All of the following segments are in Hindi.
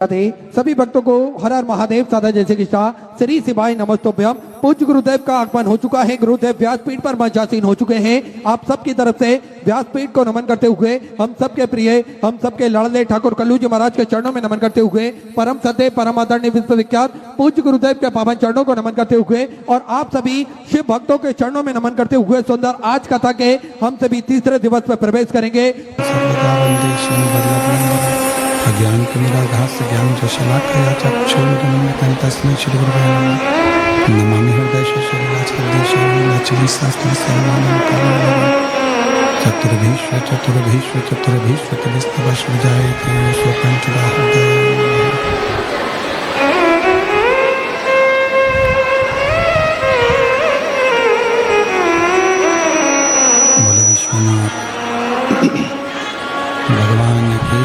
सभी भक्तों को हर हर महादेव साधा जैसे कृष्णा श्री शिवाय नमस्तोभ्यम। पूज्य गुरुदेव का आगमन हो चुका है। गुरुदेव व्यासपीठ पर मंचासीन हो चुके हैं। आप सबकी तरफ से व्यासपीठ को नमन करते हुए हम सबके प्रिय हम सबके लाडले ठाकुर कल्लू जी महाराज के चरणों में नमन करते हुए परम सत्य परम आदरणीय विश्व विख्यात पूज्य गुरुदेव के पावन चरणों को नमन करते हुए और आप सभी शिव भक्तों के चरणों में नमन करते हुए सुंदर आज कथा के हम सभी तीसरे दिवस में प्रवेश करेंगे। अज्ञान के निराघास ज्ञान जो शलाकया चक्षुर्गुणमतं तस्मै श्री गुरुवे नमः। नमामि हृदय चतुर्भीष्व तदिस्तवश्वजायते स्वपञ्चदा हृदय। बोले विश्वनाथ भगवान की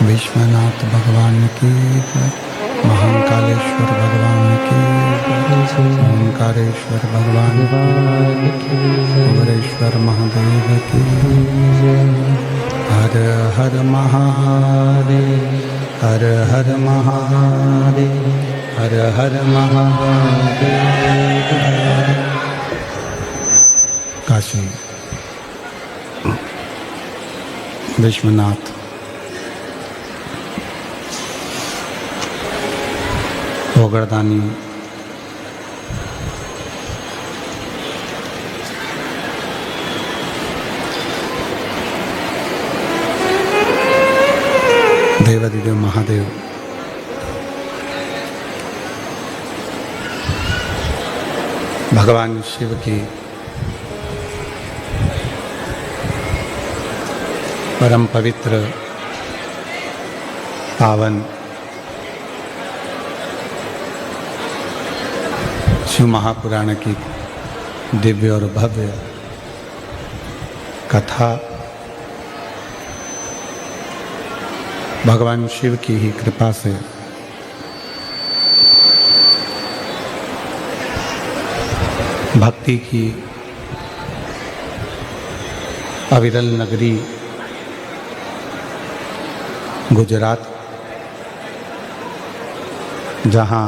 विश्वनाथ भगवान की जय, महाकालेश्वर भगवान की जय, ओंकारेश्वर भगवान की जय, उग्रेश्वर महादेव की जय। हर हर महादेव, हर हर महादेव, हर हर महादेव। काशी विश्वनाथ ओगरदानी देवादिदेव महादेव भगवान शिव की परम पवित्र पावन शिव महापुराण की दिव्य और भव्य कथा भगवान शिव की ही कृपा से भक्ति की अविरल नगरी गुजरात, जहाँ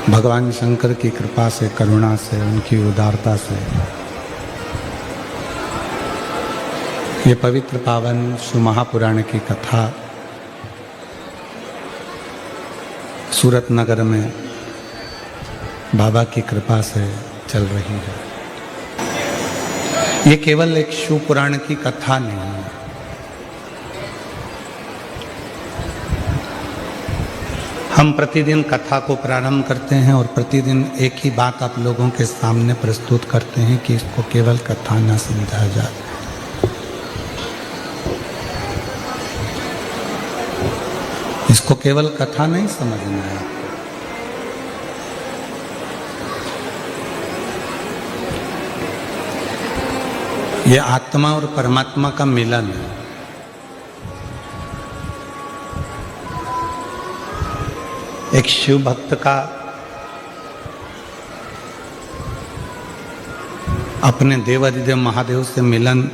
भगवान शंकर की कृपा से, करुणा से, उनकी उदारता से ये पवित्र पावन शिव महापुराण की कथा सूरत नगर में बाबा की कृपा से चल रही है। ये केवल एक शिव पुराण की कथा नहीं है, हम प्रतिदिन कथा को प्रारंभ करते हैं और प्रतिदिन एक ही बात आप लोगों के सामने प्रस्तुत करते हैं कि इसको केवल कथा न समझा जाए। इसको केवल कथा नहीं समझना है, ये आत्मा और परमात्मा का मिलन है। एक शिव भक्त का अपने देवादिदेव महादेव से मिलन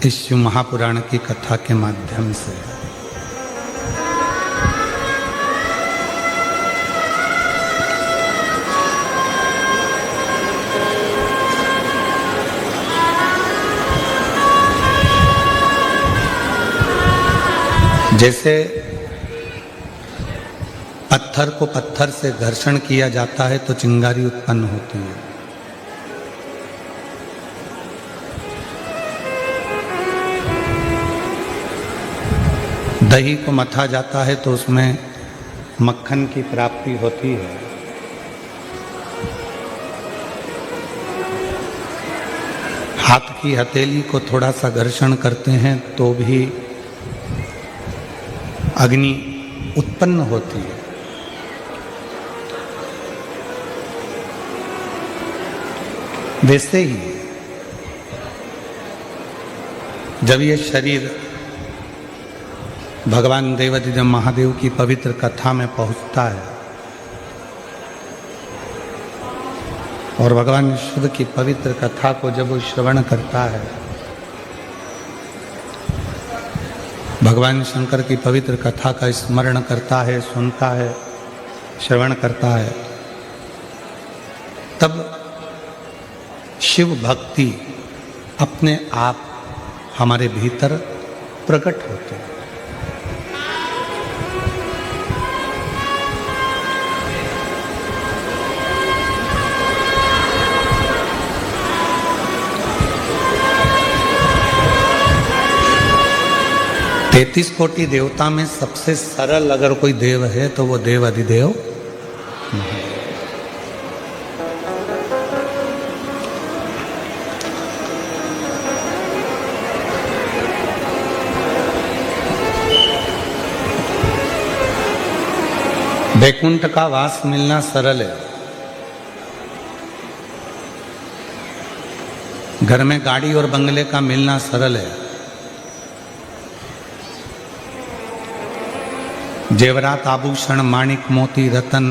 इस शिव महापुराण की कथा के माध्यम से है। जैसे पत्थर को पत्थर से घर्षण किया जाता है तो चिंगारी उत्पन्न होती है। दही को मथा जाता है तो उसमें मक्खन की प्राप्ति होती है। हाथ की हथेली को थोड़ा सा घर्षण करते हैं तो भी अग्नि उत्पन्न होती है। वैसे ही जब ये शरीर भगवान देवादिदेव महादेव की पवित्र कथा में पहुंचता है और भगवान शिव की पवित्र कथा को जब वो श्रवण करता है, भगवान शंकर की पवित्र कथा का स्मरण करता है, सुनता है, श्रवण करता है, तब शिव भक्ति अपने आप हमारे भीतर प्रकट होते हैं। तैतीस कोटि देवता में सबसे सरल अगर कोई देव है तो वो देव अधिदेव महादेव। वैकुंठ का वास मिलना सरल है। घर में गाड़ी और बंगले का मिलना सरल है। जेवरात, आभूषण, माणिक, मोती, रतन,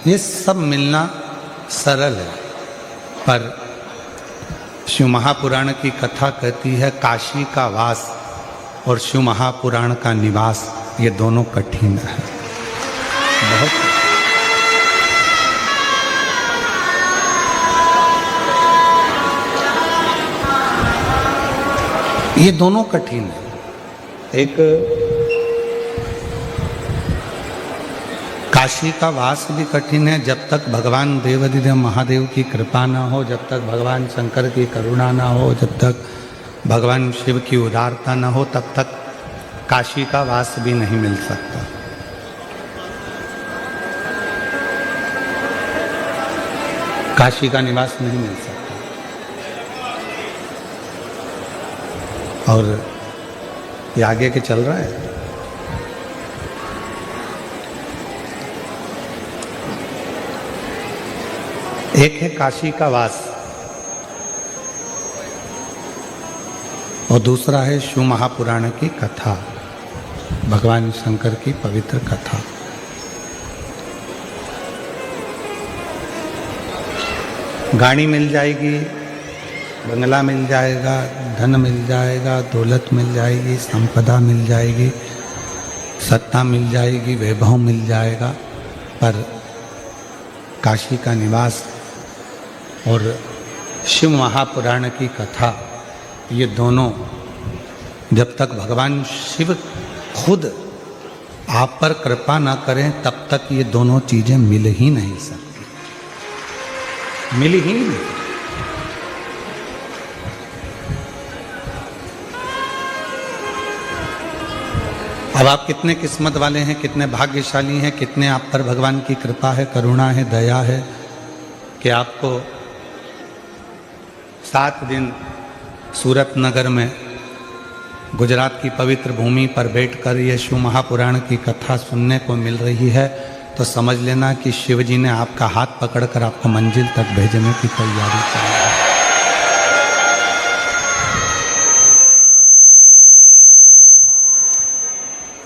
ये सब मिलना सरल है। पर शिव महापुराण की कथा कहती है काशी का वास और शिव महापुराण का निवास ये दोनों कठिन है, बहुत। ये दोनों कठिन है। एक काशी का वास भी कठिन है, जब तक भगवान देवाधिदेव महादेव की कृपा ना हो, जब तक भगवान शंकर की करुणा ना हो, जब तक भगवान शिव की उदारता ना हो, तब तक काशी का वास भी नहीं मिल सकता। काशी का निवास नहीं मिल सकता। और ये आगे के चल रहा है। एक है काशी का वास और दूसरा है शिव महापुराण की कथा, भगवान शंकर की पवित्र कथा। गाड़ी मिल जाएगी, बंगला मिल जाएगा, धन मिल जाएगा, दौलत मिल जाएगी, संपदा मिल जाएगी, सत्ता मिल जाएगी, वैभव मिल जाएगा, पर काशी का निवास और शिव महापुराण की कथा, ये दोनों जब तक भगवान शिव खुद आप पर कृपा ना करें तब तक ये दोनों चीजें मिल ही नहीं सकती, मिल ही नहीं। अब आप कितने किस्मत वाले हैं, कितने भाग्यशाली हैं, कितने आप पर भगवान की कृपा है, करुणा है, दया है कि आपको 7 दिन सूरत नगर में गुजरात की पवित्र भूमि पर बैठकर ये शिव महापुराण की कथा सुनने को मिल रही है। तो समझ लेना कि शिव जी ने आपका हाथ पकड़कर आपको मंजिल तक भेजने की तैयारी कर ली है।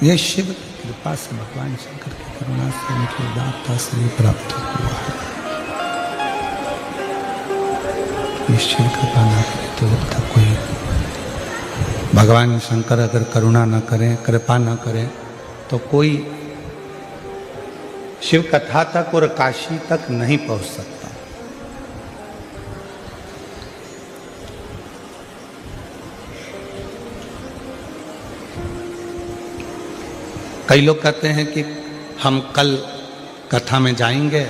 ये शिव की कृपा से, भगवान शंकर की करुणा से उनकी उदारता से ये प्राप्त हुआ है। ये शिव कृपा ना करे तो जब तक कोई, भगवान शंकर अगर करुणा न करें, कृपा न करें, तो कोई शिव कथा तक और काशी तक नहीं पहुंच सकता। कई लोग कहते हैं कि हम कल कथा में जाएंगे,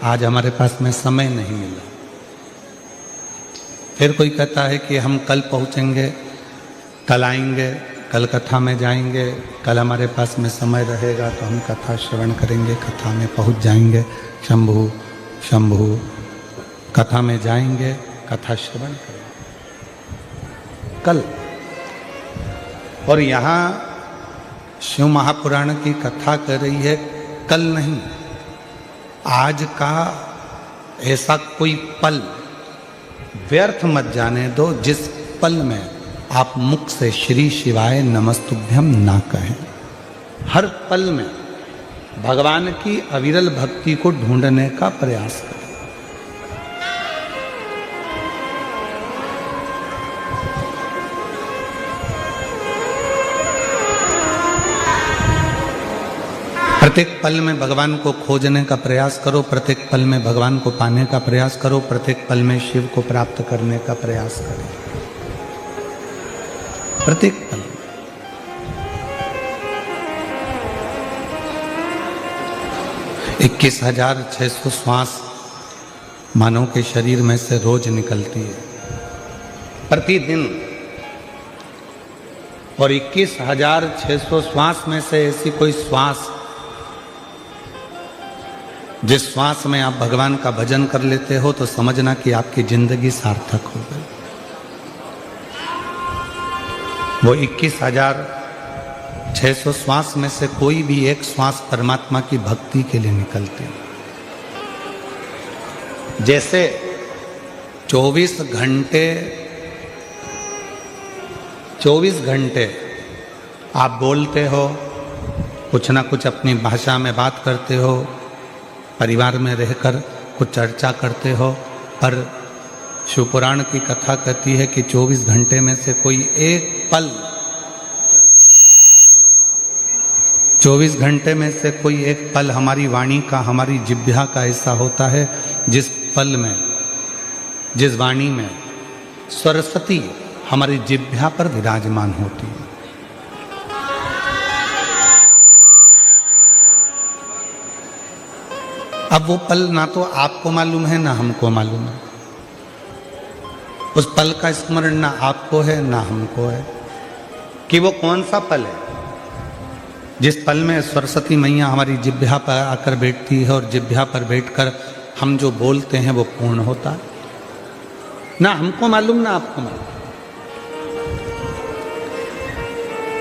आज हमारे पास में समय नहीं मिला। फिर कोई कहता है कि हम कल पहुंचेंगे, कल आएंगे, कल कथा में जाएंगे, कल हमारे पास में समय रहेगा तो हम कथा श्रवण करेंगे, कथा में पहुंच जाएंगे। शंभु शंभु, कथा में जाएंगे, कथा श्रवण करेंगे कल। और यहाँ शिव महापुराण की कथा कर रही है कल नहीं, आज का ऐसा कोई पल व्यर्थ मत जाने दो जिस पल में आप मुख से श्री शिवाय नमस्तुभ्यम ना कहें। हर पल में भगवान की अविरल भक्ति को ढूंढने का प्रयास करें। प्रत्येक पल में भगवान को खोजने का प्रयास करो, प्रत्येक पल में भगवान को पाने का प्रयास करो, प्रत्येक पल में शिव को प्राप्त करने का प्रयास करो, प्रत्येक पल। 21,600 श्वास मानव के शरीर में से रोज निकलती है प्रतिदिन, और 21,600 श्वास में से ऐसी कोई श्वास जिस श्वास में आप भगवान का भजन कर लेते हो तो समझना कि आपकी जिंदगी सार्थक हो गई। वो 21,000 600 श्वास में से कोई भी एक श्वास परमात्मा की भक्ति के लिए निकलती है। जैसे 24 घंटे आप बोलते हो, कुछ ना कुछ अपनी भाषा में बात करते हो, परिवार में रहकर कुछ चर्चा करते हो, पर शिवपुराण की कथा कहती है कि 24 घंटे में से कोई एक पल, 24 घंटे में से कोई एक पल हमारी वाणी का, हमारी जिह्वा का ऐसा होता है जिस पल में, जिस वाणी में सरस्वती हमारी जिह्वा पर विराजमान होती है। अब वो पल ना तो आपको मालूम है ना हमको मालूम है। उस पल का स्मरण ना आपको है ना हमको है कि वो कौन सा पल है जिस पल में सरस्वती मैया हमारी जिह्वा पर आकर बैठती है और जिह्वा पर बैठकर हम जो बोलते हैं वो पूर्ण होता है। ना हमको मालूम ना आपको मालूम।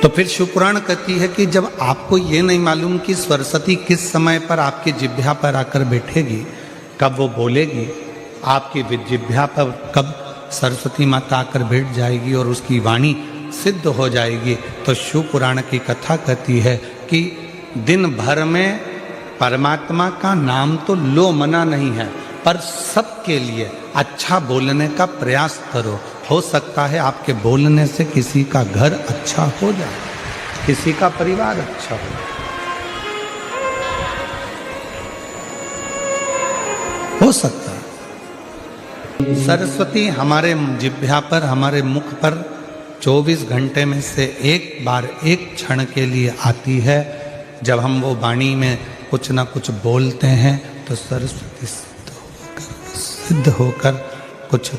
तो फिर शिवपुराण कहती है कि जब आपको ये नहीं मालूम कि सरस्वती किस समय पर आपकी जिह्वा पर आकर बैठेगी, कब वो बोलेगी, आपकी जिह्वा पर कब सरस्वती माता आकर बैठ जाएगी और उसकी वाणी सिद्ध हो जाएगी, तो शिवपुराण की कथा कहती है कि दिन भर में परमात्मा का नाम तो लो मना नहीं है, पर सबके लिए अच्छा बोलने का प्रयास करो। हो सकता है आपके बोलने से किसी का घर अच्छा हो जाए, किसी का परिवार अच्छा हो। हो सकता है सरस्वती हमारे जिह्वा पर, हमारे मुख पर 24 घंटे में से एक बार, एक क्षण के लिए आती है। जब हम वो वाणी में कुछ ना कुछ बोलते हैं तो सरस्वती सिद्ध होकर कुछ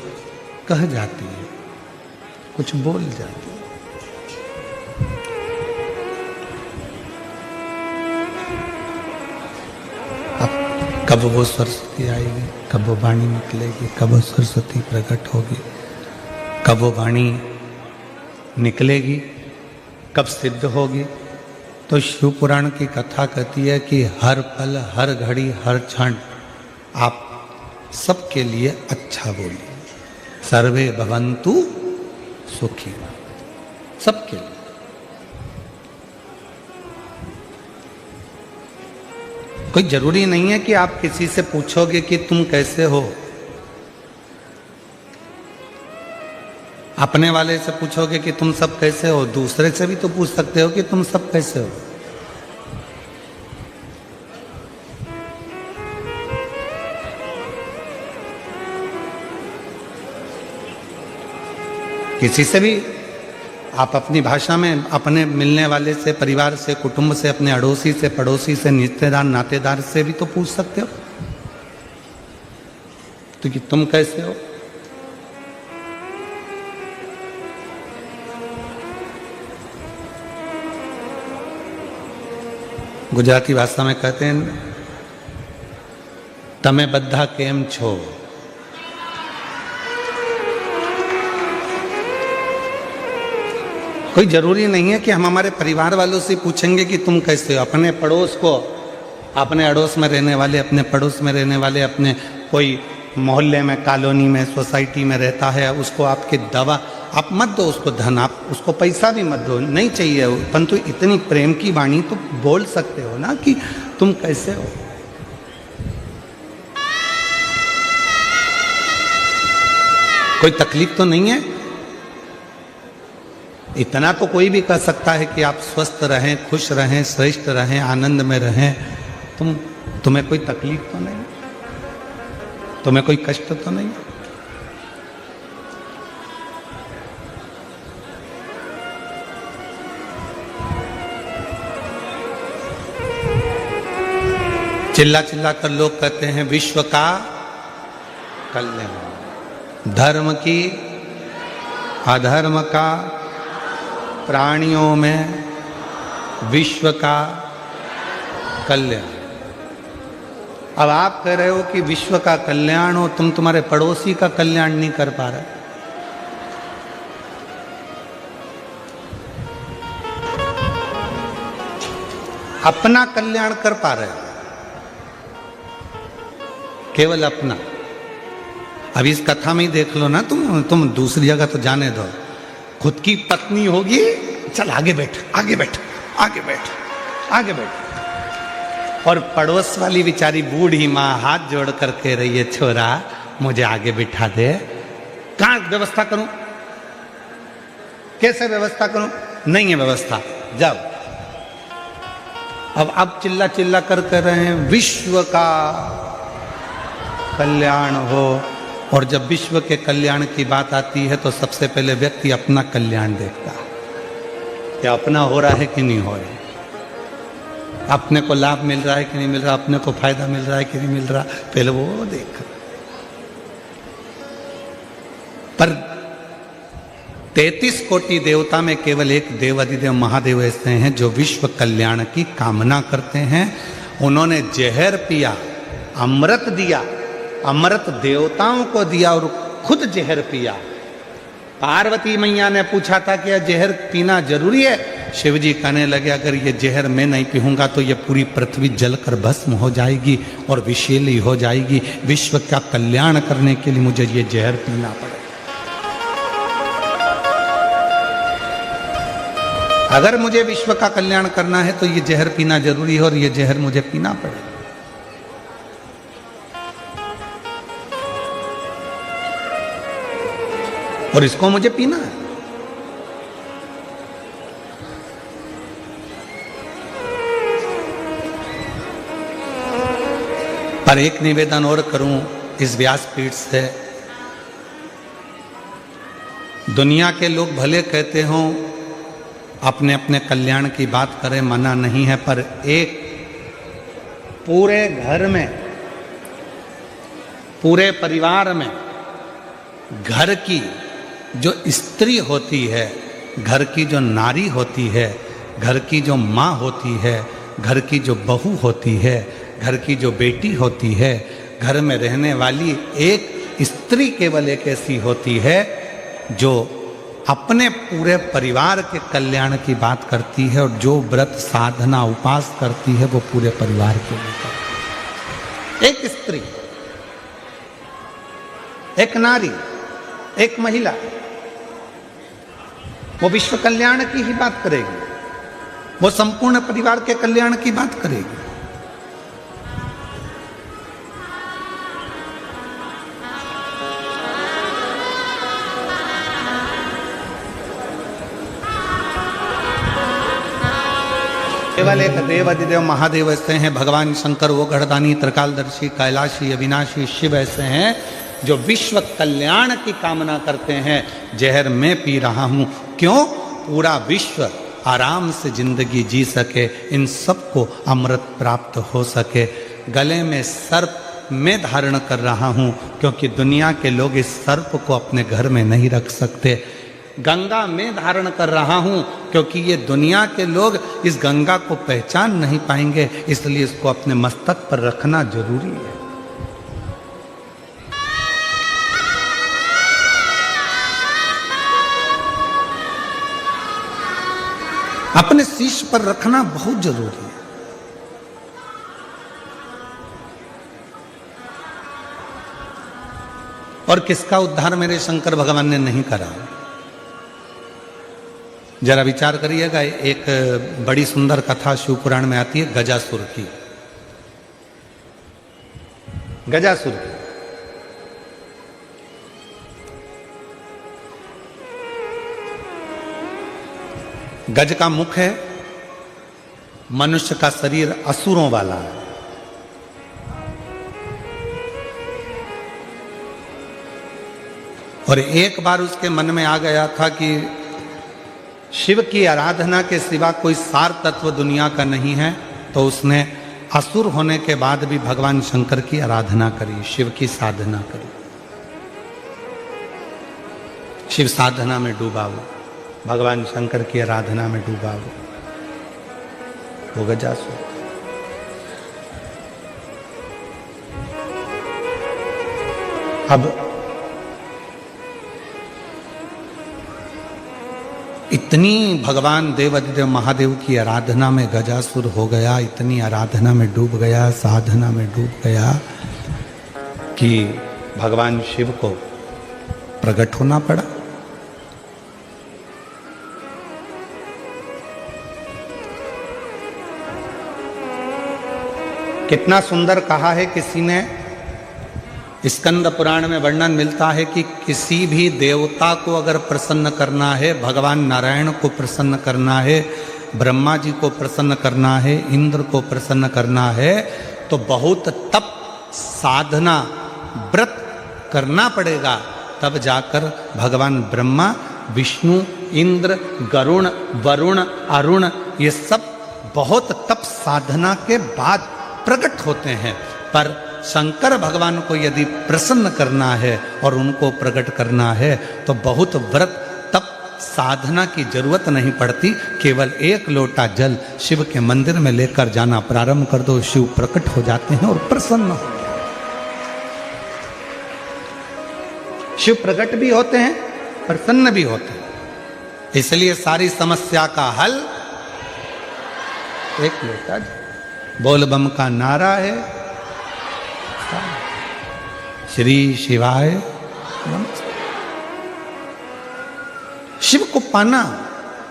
कह जाती है, कुछ बोल जाती है। अब कब वो सरस्वती आएगी, कब वो वाणी निकलेगी, कब वो सरस्वती प्रकट होगी, कब वो वाणी निकलेगी, कब सिद्ध होगी। तो शिवपुराण की कथा कहती है कि हर पल, हर घड़ी, हर क्षण आप सबके लिए अच्छा बोलिए। सर्वे भवन्तु सुखी, सबके लिए। कोई जरूरी नहीं है कि आप किसी से पूछोगे कि तुम कैसे हो। अपने वाले से पूछोगे कि तुम सब कैसे हो, दूसरे से भी तो पूछ सकते हो कि तुम सब कैसे हो। किसी से भी आप अपनी भाषा में अपने मिलने वाले से, परिवार से, कुटुंब से, अपने अड़ोसी से, पड़ोसी से, रिश्तेदार, नातेदार से भी तो पूछ सकते हो तो कि तुम कैसे हो। गुजराती भाषा में कहते हैं तमे बद्धा केम छो। कोई जरूरी नहीं है कि हम हमारे परिवार वालों से पूछेंगे कि तुम कैसे हो। अपने पड़ोस को, अपने अड़ोस में रहने वाले, अपने पड़ोस में रहने वाले, अपने कोई मोहल्ले में, कॉलोनी में, सोसाइटी में रहता है, उसको आपके दवा आप मत दो, उसको धन, आप उसको पैसा भी मत दो, नहीं चाहिए, परंतु इतनी प्रेम की वाणी तो बोल सकते हो ना कि तुम कैसे हो। कोई तकलीफ तो नहीं है। इतना तो कोई भी कह सकता है कि आप स्वस्थ रहें, खुश रहें, श्रेष्ठ रहें, आनंद में रहें। तुम्हें कोई तकलीफ तो नहीं, तुम्हें कोई कष्ट तो नहीं। चिल्ला चिल्ला कर लोग कहते हैं विश्व का कल्याण, धर्म की, अधर्म का, प्राणियों में विश्व का कल्याण। अब आप कह रहे हो कि विश्व का कल्याण हो, तुम तुम्हारे पड़ोसी का कल्याण नहीं कर पा रहे। अपना कल्याण कर पा रहे हो, केवल अपना। अब इस कथा में ही देख लो ना, तुम दूसरी जगह तो जाने दो। खुद की पत्नी होगी, चल आगे बैठ, आगे बैठ, आगे बैठ, आगे बैठ, और पड़ोस वाली बेचारी बूढ़ी माँ हाथ जोड़ कर कह रही है, छोरा मुझे आगे बिठा दे। कहाँ व्यवस्था करूं, कैसे व्यवस्था करूं? नहीं है व्यवस्था, जाओ। अब चिल्ला चिल्ला कर कह रहे हैं विश्व का कल्याण हो, और जब विश्व के कल्याण की बात आती है तो सबसे पहले व्यक्ति अपना कल्याण देखता है, क्या अपना हो रहा है कि नहीं हो रहा है, अपने को लाभ मिल रहा है कि नहीं मिल रहा, अपने को फायदा मिल रहा है कि नहीं मिल रहा, पहले वो देख। पर 33 कोटि देवता में केवल एक देव अधिदेव महादेव ऐसे हैं जो विश्व कल्याण की कामना करते हैं। उन्होंने जहर पिया, अमृत दिया, अमृत देवताओं को दिया और खुद जहर पिया। पार्वती मैया ने पूछा था कि यह जहर पीना जरूरी है? शिव जी कहने लगे अगर ये जहर मैं नहीं पीऊंगा तो ये पूरी पृथ्वी जलकर भस्म हो जाएगी और विषैली हो जाएगी। विश्व का कल्याण करने के लिए मुझे ये जहर पीना पड़ेगा। अगर मुझे विश्व का कल्याण करना है तो ये जहर पीना जरूरी है और ये जहर मुझे पीना पड़ेगा। और इसको मुझे पीना है। पर एक निवेदन और करूं इस व्यासपीठ से, दुनिया के लोग भले कहते हों अपने अपने कल्याण की बात करें, मना नहीं है, पर एक पूरे घर में, पूरे परिवार में घर की जो स्त्री होती है, घर की जो नारी होती है, घर की जो माँ होती है, घर की जो बहू होती है, घर की जो बेटी होती है, घर में रहने वाली एक स्त्री केवल एक ऐसी होती है जो अपने पूरे परिवार के कल्याण की बात करती है, और जो व्रत साधना उपास करती है वो पूरे परिवार के लिए करती है। एक स्त्री, एक नारी, एक महिला, वो विश्व कल्याण की ही बात करेगी, वो संपूर्ण परिवार के कल्याण की बात करेगी। केवल एक देव अधिदेव महादेव ऐसे हैं, भगवान शंकर वो गढ़दानी, त्रिकालदर्शी, कैलाशी, अविनाशी शिव ऐसे हैं जो विश्व कल्याण की कामना करते हैं। जहर मैं पी रहा हूं, क्यों? पूरा विश्व आराम से जिंदगी जी सके, इन सबको अमृत प्राप्त हो सके। गले में सर्प मैं धारण कर रहा हूं क्योंकि दुनिया के लोग इस सर्प को अपने घर में नहीं रख सकते। गंगा में धारण कर रहा हूं क्योंकि ये दुनिया के लोग इस गंगा को पहचान नहीं पाएंगे, इसलिए इसको अपने मस्तक पर रखना जरूरी है। अपने शीश पर रखना बहुत जरूरी है। और किसका उद्धार मेरे शंकर भगवान ने नहीं करा? जरा विचार करिएगा। एक बड़ी सुंदर कथा शिव पुराण में आती है गजासुर की। गजासुर की गज का मुख है, मनुष्य का शरीर असुरों वाला है। और एक बार उसके मन में आ गया था कि शिव की आराधना के सिवा कोई सार तत्व दुनिया का नहीं है, तो उसने असुर होने के बाद भी भगवान शंकर की आराधना करी, शिव की साधना करी। शिव साधना में डूबा हुआ, भगवान शंकर की आराधना में डूबा हुआ वो गजासुर। अब इतनी भगवान देवाधिदेव महादेव की आराधना में गजासुर हो गया, इतनी आराधना में डूब गया, साधना में डूब गया कि भगवान शिव को प्रकट होना पड़ा। कितना सुंदर कहा है किसी ने, स्कंद पुराण में वर्णन मिलता है कि किसी भी देवता को अगर प्रसन्न करना है, भगवान नारायण को प्रसन्न करना है, ब्रह्मा जी को प्रसन्न करना है, इंद्र को प्रसन्न करना है, तो बहुत तप साधना व्रत करना पड़ेगा, तब जाकर भगवान ब्रह्मा, विष्णु, इंद्र, गरुण, वरुण, अरुण, ये सब बहुत तप साधना के बाद प्रकट होते हैं। पर शंकर भगवान को यदि प्रसन्न करना है और उनको प्रकट करना है तो बहुत व्रत तप साधना की जरूरत नहीं पड़ती। केवल एक लोटा जल शिव के मंदिर में लेकर जाना प्रारंभ कर दो, शिव प्रकट हो जाते हैं और प्रसन्न हो। शिव प्रकट भी होते हैं, प्रसन्न भी होते हैं। इसलिए सारी समस्या का हल एक लोटा जल। बोल बम का नारा है, श्री शिवाय नमः। शिव को पाना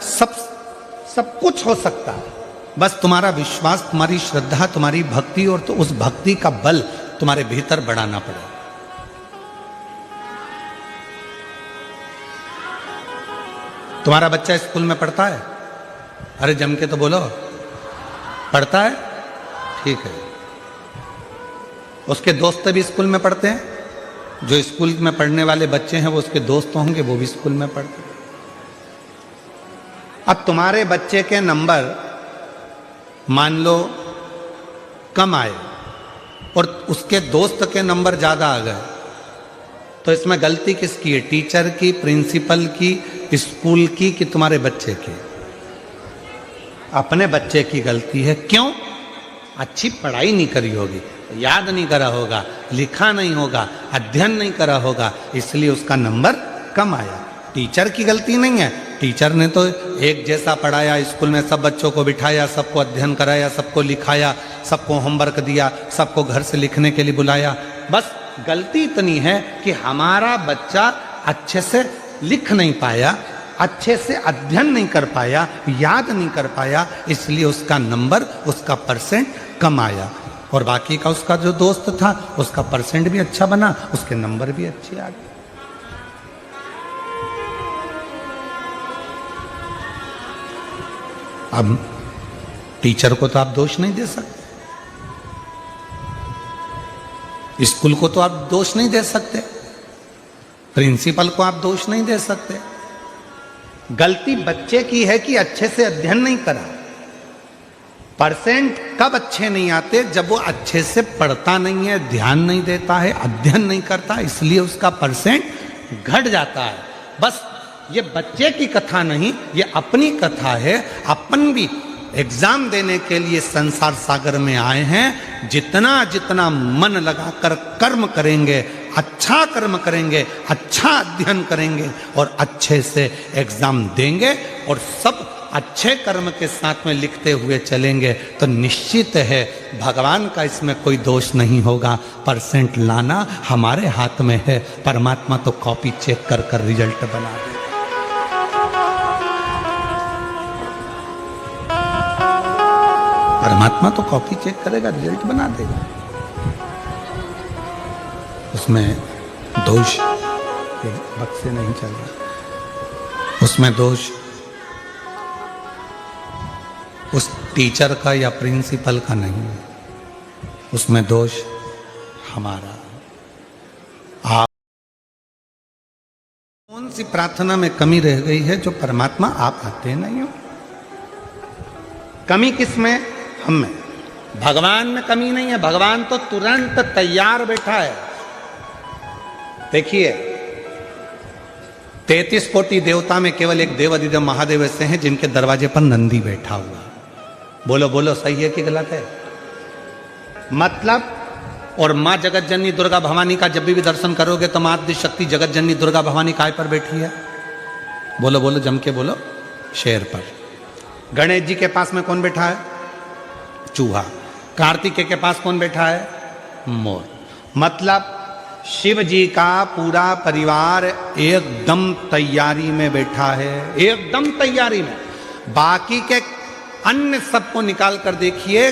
सब कुछ हो सकता है, बस तुम्हारा विश्वास, तुम्हारी श्रद्धा, तुम्हारी भक्ति, और तो उस भक्ति का बल तुम्हारे भीतर बढ़ाना पड़ेगा। तुम्हारा बच्चा स्कूल में पढ़ता है? अरे जम के तो बोलो, पढ़ता है? ठीक है। उसके दोस्त भी स्कूल में पढ़ते हैं? जो स्कूल में पढ़ने वाले बच्चे हैं वो उसके दोस्त होंगे, वो भी स्कूल में पढ़ते हैं। अब तुम्हारे बच्चे के नंबर मान लो कम आए और उसके दोस्त के नंबर ज्यादा आ गए, तो इसमें गलती किसकी है? टीचर की, प्रिंसिपल की, स्कूल की, कि तुम्हारे बच्चे की? अपने बच्चे की गलती है। क्यों? अच्छी पढ़ाई नहीं करी होगी, याद नहीं करा होगा, लिखा नहीं होगा, अध्ययन नहीं करा होगा, इसलिए उसका नंबर कम आया। टीचर की गलती नहीं है। टीचर ने तो एक जैसा पढ़ाया, स्कूल में सब बच्चों को बिठाया, सबको अध्ययन कराया, सबको लिखाया, सबको होमवर्क दिया, सबको घर से लिखने के लिए बुलाया। बस गलती इतनी है कि हमारा बच्चा अच्छे से लिख नहीं पाया, अच्छे से अध्ययन नहीं कर पाया, याद नहीं कर पाया, इसलिए उसका नंबर, उसका परसेंट कम आया। और बाकी का उसका जो दोस्त था उसका परसेंट भी अच्छा बना, उसके नंबर भी अच्छे आ गए। अब टीचर को तो आप दोष नहीं दे सकते, स्कूल को तो आप दोष नहीं दे सकते, प्रिंसिपल को आप दोष नहीं दे सकते। गलती बच्चे की है कि अच्छे से अध्ययन नहीं करा। परसेंट कब अच्छे नहीं आते? जब वो अच्छे से पढ़ता नहीं है, ध्यान नहीं देता है, अध्ययन नहीं करता, इसलिए उसका परसेंट घट जाता है। बस ये बच्चे की कथा नहीं, ये अपनी कथा है। अपन भी एग्जाम देने के लिए संसार सागर में आए हैं। जितना जितना मन लगाकर कर्म करेंगे, अच्छा कर्म करेंगे, अच्छा अध्ययन करेंगे और अच्छे से एग्जाम देंगे और सब अच्छे कर्म के साथ में लिखते हुए चलेंगे, तो निश्चित है भगवान का इसमें कोई दोष नहीं होगा। परसेंट लाना हमारे हाथ में है, परमात्मा तो कॉपी चेक कर कर रिजल्ट बना दे। परमात्मा तो कॉपी चेक करेगा, रिजल्ट बना देगा। उसमें दोष बक्से नहीं चल रहा, उसमें दोष उस टीचर का या प्रिंसिपल का नहीं है, उसमें दोष हमारा। आप कौन सी प्रार्थना में कमी रह गई है जो परमात्मा आप आते नहीं हो? कमी किस में? हम में। भगवान में कमी नहीं है, भगवान तो तुरंत तैयार बैठा है। देखिए 33 कोटि देवता में केवल एक देव अधिदेव महादेव ऐसे हैं जिनके दरवाजे पर नंदी बैठा हुआ। बोलो बोलो, सही है कि गलत है? मतलब, और मां जगत जननी दुर्गा भवानी का जब भी दर्शन करोगे तो मां आदि शक्ति जगत जननी दुर्गा भवानी काय पर बैठी है? बोलो बोलो, जम के बोलो। शेर पर। गणेश जी के पास में कौन बैठा है? चूहा। कार्तिकेय के पास कौन बैठा है? मोर। मतलब शिव जी का पूरा परिवार एकदम तैयारी में बैठा है, एकदम तैयारी में। बाकी के अन्य सबको निकाल कर देखिए,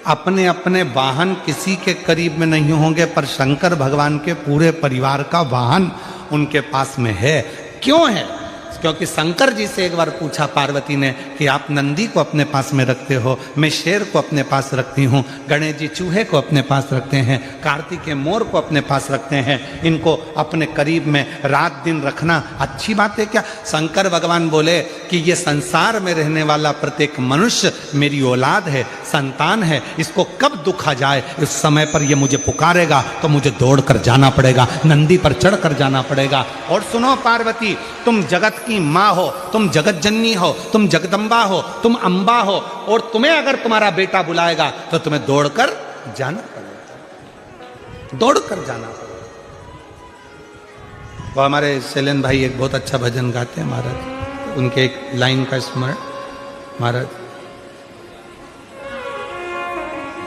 अपने अपने वाहन किसी के करीब में नहीं होंगे, पर शंकर भगवान के पूरे परिवार का वाहन उनके पास में है। क्यों है? क्योंकि शंकर जी से एक बार पूछा पार्वती ने कि आप नंदी को अपने पास में रखते हो, मैं शेर को अपने पास रखती हूँ, गणेश जी चूहे को अपने पास रखते हैं, कार्तिकेय मोर को अपने पास रखते हैं, इनको अपने करीब में रात दिन रखना अच्छी बात है क्या? शंकर भगवान बोले कि ये संसार में रहने वाला प्रत्येक मनुष्य मेरी औलाद है, संतान है, इसको कब दुख आ जाए इस समय पर ये मुझे पुकारेगा तो मुझे दौड़ कर जाना पड़ेगा, नंदी पर चढ़ कर जाना पड़ेगा। और सुनो पार्वती, तुम जगत की माँ हो, तुम जगत जननी हो, तुम जगदम्बा हो, तुम अम्बा हो, और तुम्हें अगर तुम्हारा बेटा बुलाएगा तो तुम्हें दौड़कर जाना पड़ेगा, दौड़कर जाना पड़ेगा। वो हमारे शैलेन भाई एक बहुत अच्छा भजन गाते हैं महाराज, उनके एक लाइन का स्मरण महाराज।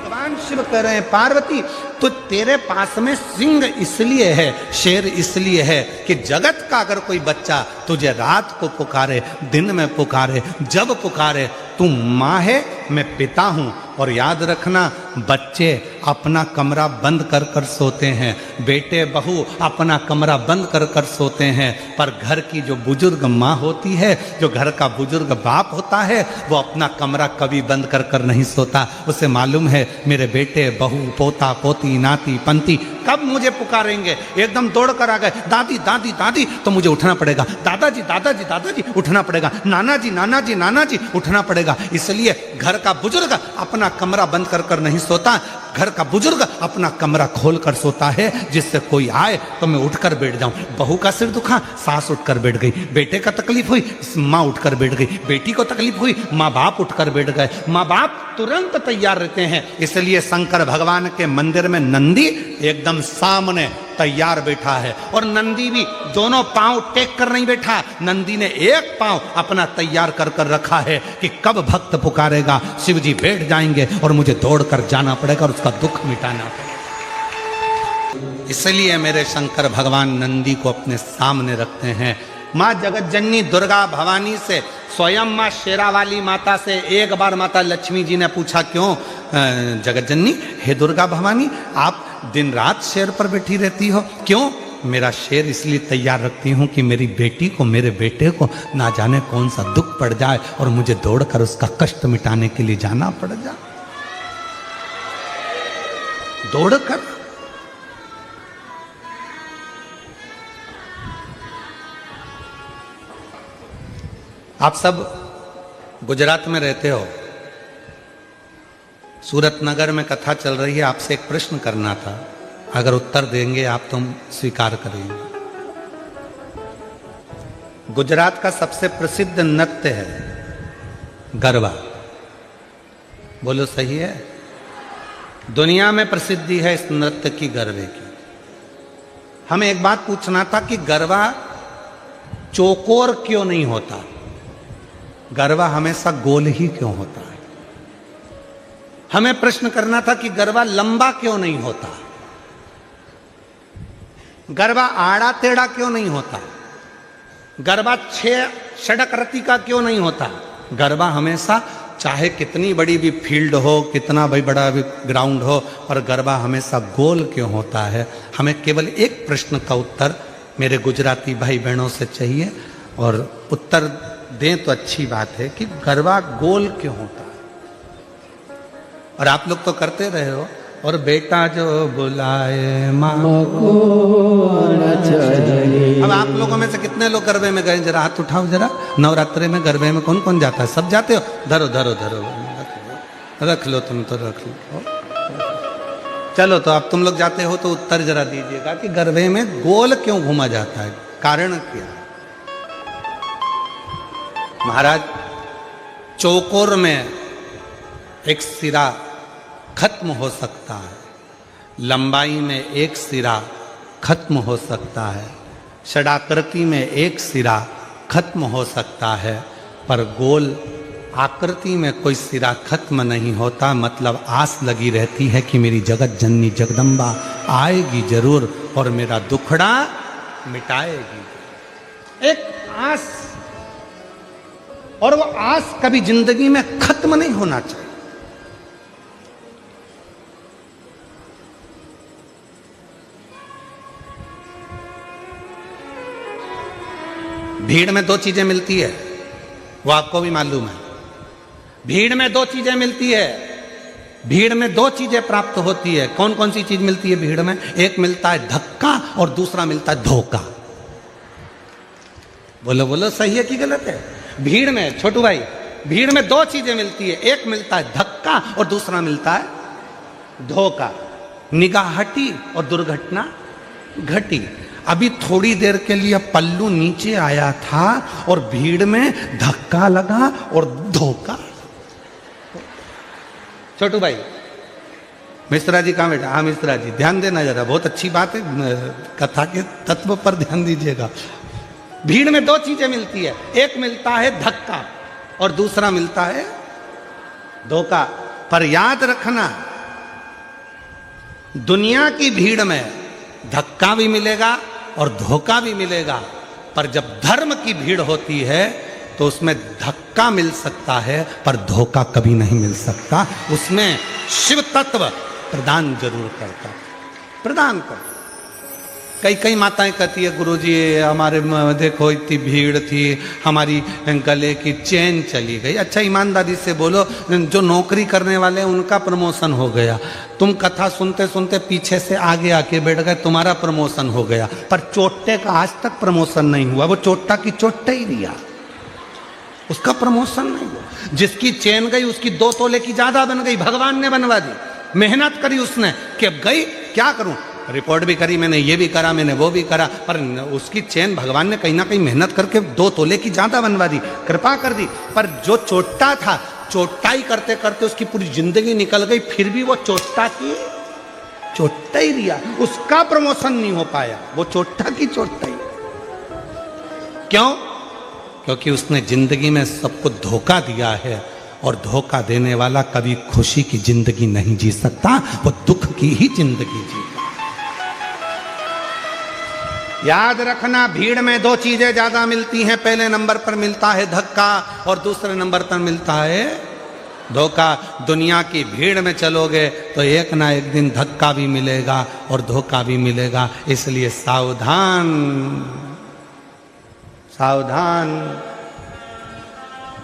भगवान शिव कह रहे हैं पार्वती तो तेरे पास में सिंह इसलिए है, शेर इसलिए है कि जगत का अगर कोई बच्चा तुझे रात को पुकारे, दिन में पुकारे, जब पुकारे, तू माँ है, मैं पिता हूँ। और याद रखना, बच्चे अपना कमरा बंद कर कर सोते हैं, बेटे बहू अपना कमरा बंद कर कर सोते हैं, पर घर की जो बुजुर्ग माँ होती है, जो घर का बुजुर्ग बाप होता है, वो अपना कमरा कभी बंद कर कर नहीं सोता। उसे मालूम है मेरे बेटे बहू पोता पोती नाती पंती कब मुझे पुकारेंगे। एकदम दौड़ कर आ गए, दादी दादी दादी, तो मुझे उठना पड़ेगा, दादाजी दादाजी दादाजी उठना पड़ेगा, नाना जी नाना जी नाना जी उठना पड़ेगा। इसलिए घर का बुजुर्ग अपना कमरा बंद कर कर नहीं सोता, घर का बुजुर्ग अपना कमरा खोल कर सोता है, जिससे कोई आए तो मैं उठकर बैठ जाऊं। बहू का सिर दुखा, सास उठकर बैठ गई, बेटे का तकलीफ हुई, माँ उठकर बैठ गई, बेटी को तकलीफ हुई, माँ बाप उठकर बैठ गए। माँ बाप तुरंत तैयार रहते हैं। इसलिए शंकर भगवान के मंदिर में नंदी एकदम सामने तैयार बैठा है, और नंदी भी दोनों पांव टेक कर नहीं बैठा, नंदी ने एक पांव अपना तैयार कर कर रखा है कि कब भक्त पुकारेगा शिव जी बैठ जाएंगे और मुझे दौड़ कर जाना पड़ेगा और उसका दुख मिटाना पड़ेगा। इसलिए मेरे शंकर भगवान नंदी को अपने सामने रखते हैं। माँ जगत जननी दुर्गा भवानी से, स्वयं माँ शेरावाली माता से एक बार माता लक्ष्मी जी ने पूछा, क्यों जगत जननी, हे दुर्गा भवानी, आप दिन रात शेर पर बैठी रहती हो, क्यों? मेरा शेर इसलिए तैयार रखती हूँ कि मेरी बेटी को, मेरे बेटे को ना जाने कौन सा दुख पड़ जाए और मुझे दौड़कर उसका कष्ट मिटाने के लिए जाना पड़ जाए। दौड़कर आप सब गुजरात में रहते हो, सूरत नगर में कथा चल रही है, आपसे एक प्रश्न करना था, अगर उत्तर देंगे आप तो स्वीकार करेंगे। गुजरात का सबसे प्रसिद्ध नृत्य है गरबा, बोलो सही है? दुनिया में प्रसिद्धि है इस नृत्य की, गरबे की। हमें एक बात पूछना था कि गरबा चौकोर क्यों नहीं होता, गरबा हमेशा गोल ही क्यों होता है? हमें प्रश्न करना था कि गरबा लंबा क्यों नहीं होता, गरबा आड़ा टेढ़ा क्यों नहीं होता, गरबा षडक्रति का क्यों नहीं होता। गरबा हमेशा, चाहे कितनी बड़ी भी फील्ड हो, कितना भी बड़ा भी ग्राउंड हो, और गरबा हमेशा गोल क्यों होता है। हमें केवल एक प्रश्न का उत्तर मेरे गुजराती भाई बहनों से चाहिए, और उत्तर दें तो अच्छी बात है कि गरबा गोल क्यों होता है। और आप लोग तो करते रहे हो, और बेटा जो बुलाए माँ को। अब आप लोगों में से कितने लोग गरबे में गए, जरा हाथ उठाओ जरा। नवरात्रे में गरबे में कौन कौन जाता है? सब जाते हो? धरो धरो धरो, रख लो, तुम तो रख लो। चलो, तो अब तुम लोग जाते हो तो उत्तर जरा दीजिएगा कि गरबे में गोल क्यों घूमा जाता है, कारण क्या है? महाराज, चौकोर में एक सिरा खत्म हो सकता है, लंबाई में एक सिरा खत्म हो सकता है, षडाकृति में एक सिरा खत्म हो सकता है, पर गोल आकृति में कोई सिरा खत्म नहीं होता, मतलब आस लगी रहती है कि मेरी जगत जननी जगदम्बा आएगी जरूर और मेरा दुखड़ा मिटाएगी। एक आस, और वो आस कभी जिंदगी में खत्म नहीं होना चाहिए। भीड़ में दो चीजें मिलती है, वो आपको भी मालूम है। भीड़ में दो चीजें मिलती है, भीड़ में दो चीजें प्राप्त होती है। कौन कौन सी चीज मिलती है भीड़ में? एक मिलता है धक्का और दूसरा मिलता है धोखा। बोलो बोलो, सही है कि गलत है? भीड़ में, छोटू भाई, भीड़ में दो चीजें मिलती है, एक मिलता है धक्का और दूसरा मिलता है धोखा। निगाह हटी और दुर्घटना घटी। अभी थोड़ी देर के लिए पल्लू नीचे आया था और भीड़ में धक्का लगा और धोखा। छोटू भाई, मिश्रा जी कहाँ बैठा? हाँ मिश्रा जी, ध्यान देना जरा, बहुत अच्छी बात है, कथा के तत्व पर ध्यान दीजिएगा। भीड़ में दो चीजें मिलती है, एक मिलता है धक्का और दूसरा मिलता है धोखा। पर याद रखना, दुनिया की भीड़ में धक्का भी मिलेगा और धोखा भी मिलेगा, पर जब धर्म की भीड़ होती है तो उसमें धक्का मिल सकता है पर धोखा कभी नहीं मिल सकता। उसमें शिव तत्व प्रदान जरूर करता, प्रदान करता। कई कई माताएं कहती है, गुरुजी हमारे देखो इतनी भीड़ थी, हमारी गले की चेन चली गई। अच्छा ईमानदारी से बोलो, जो नौकरी करने वाले हैं उनका प्रमोशन हो गया, तुम कथा सुनते सुनते पीछे से आगे आके बैठ गए, तुम्हारा प्रमोशन हो गया, पर चोट्टे का आज तक प्रमोशन नहीं हुआ। वो चोट्टा की चोट्टे ही दिया, उसका प्रमोशन नहीं हुआ। जिसकी चेन गई उसकी 2 तोले की ज्यादा बन गई, भगवान ने बनवा दी। मेहनत करी उसने कि अब गई, क्या करूं, रिपोर्ट भी करी मैंने, ये भी करा मैंने, वो भी करा, पर उसकी चेन भगवान ने कहीं ना कहीं मेहनत करके 2 तोले की ज्यादा बनवा दी, कृपा कर दी। पर जो चोट्टा था, चोट्टाई करते करते उसकी पूरी जिंदगी निकल गई, फिर भी वो चोट्टा की चोट्टा ही रिया, उसका प्रमोशन नहीं हो पाया, वो चोट्टा की चोट्टा ही। क्यों? क्योंकि उसने जिंदगी में सबको धोखा दिया है, और धोखा देने वाला कभी खुशी की जिंदगी नहीं जी सकता, वो दुख की ही जिंदगी जीता। याद रखना, भीड़ में 2 चीजें ज्यादा मिलती हैं। पहले नंबर पर मिलता है धक्का और दूसरे नंबर पर मिलता है धोखा। दुनिया की भीड़ में चलोगे तो एक ना एक दिन धक्का भी मिलेगा और धोखा भी मिलेगा, इसलिए सावधान सावधान।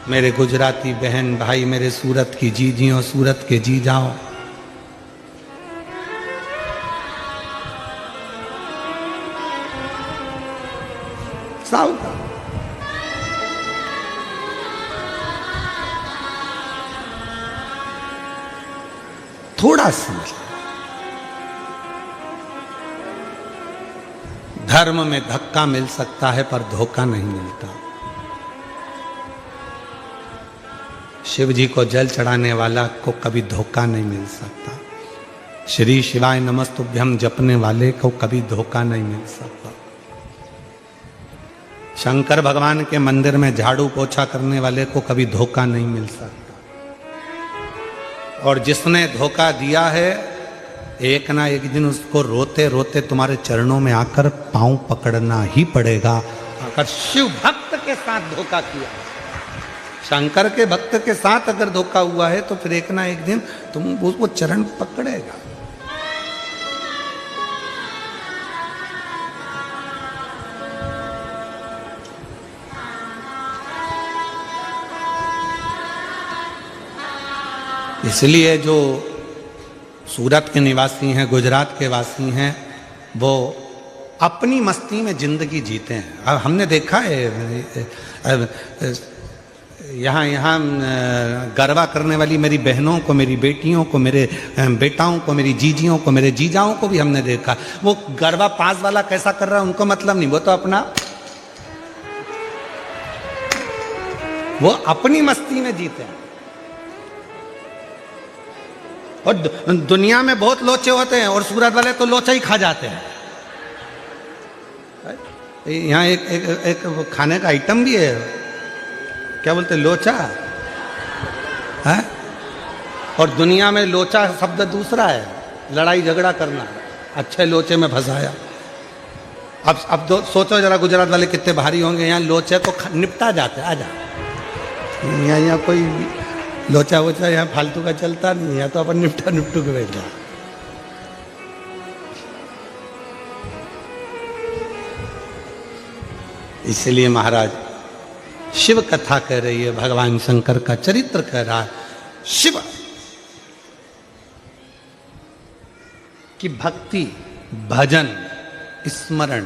मेरे गुजराती बहन भाई, मेरे सूरत की जीजियों, सूरत के जी जाओ, सावधान। थोड़ा समझ, धर्म में धक्का मिल सकता है पर धोखा नहीं मिलता। शिव जी को जल चढ़ाने वाला को कभी धोखा नहीं मिल सकता। श्री शिवाय नमस्तुभ्यम जपने वाले को कभी धोखा नहीं मिल सकता। शंकर भगवान के मंदिर में झाड़ू पोछा करने वाले को कभी धोखा नहीं मिल सकता। और जिसने धोखा दिया है, एक ना एक दिन उसको रोते रोते तुम्हारे चरणों में आकर पांव पकड़ना ही पड़ेगा। अगर शिव भक्त के साथ धोखा किया, शंकर के भक्त के साथ अगर धोखा हुआ है, तो फिर एक ना एक दिन तुम उसको चरण पकड़ेगा। इसलिए जो सूरत के निवासी हैं, गुजरात के वासी हैं, वो अपनी मस्ती में जिंदगी जीते हैं। अब हमने देखा है यहाँ गरबा करने वाली मेरी बहनों को, मेरी बेटियों को, मेरे बेटाओं को, मेरी जीजियों को, मेरे जीजाओं को भी हमने देखा। वो गरबा पास वाला कैसा कर रहा है उनको मतलब नहीं, वो तो अपना, वो अपनी मस्ती में जीते हैं। और दुनिया में बहुत लोचे होते हैं और सूरत वाले तो लोचा ही खा जाते हैं। यहाँ एक खाने का आइटम भी है, क्या बोलते लोचा है? और दुनिया में लोचा शब्द दूसरा है, लड़ाई झगड़ा करना। अच्छे लोचे में फंसाया। अब सोचो जरा गुजरात वाले कितने भारी होंगे, यहाँ लोचे को निपटा जाते। आ जा, यहाँ कोई लोचा वोचा यहाँ फालतू का चलता नहीं है, तो अपन निपटू के बैठ जाए। इसलिए महाराज शिव कथा कह रही है, भगवान शंकर का चरित्र कह रहा है। शिव की भक्ति, भजन, स्मरण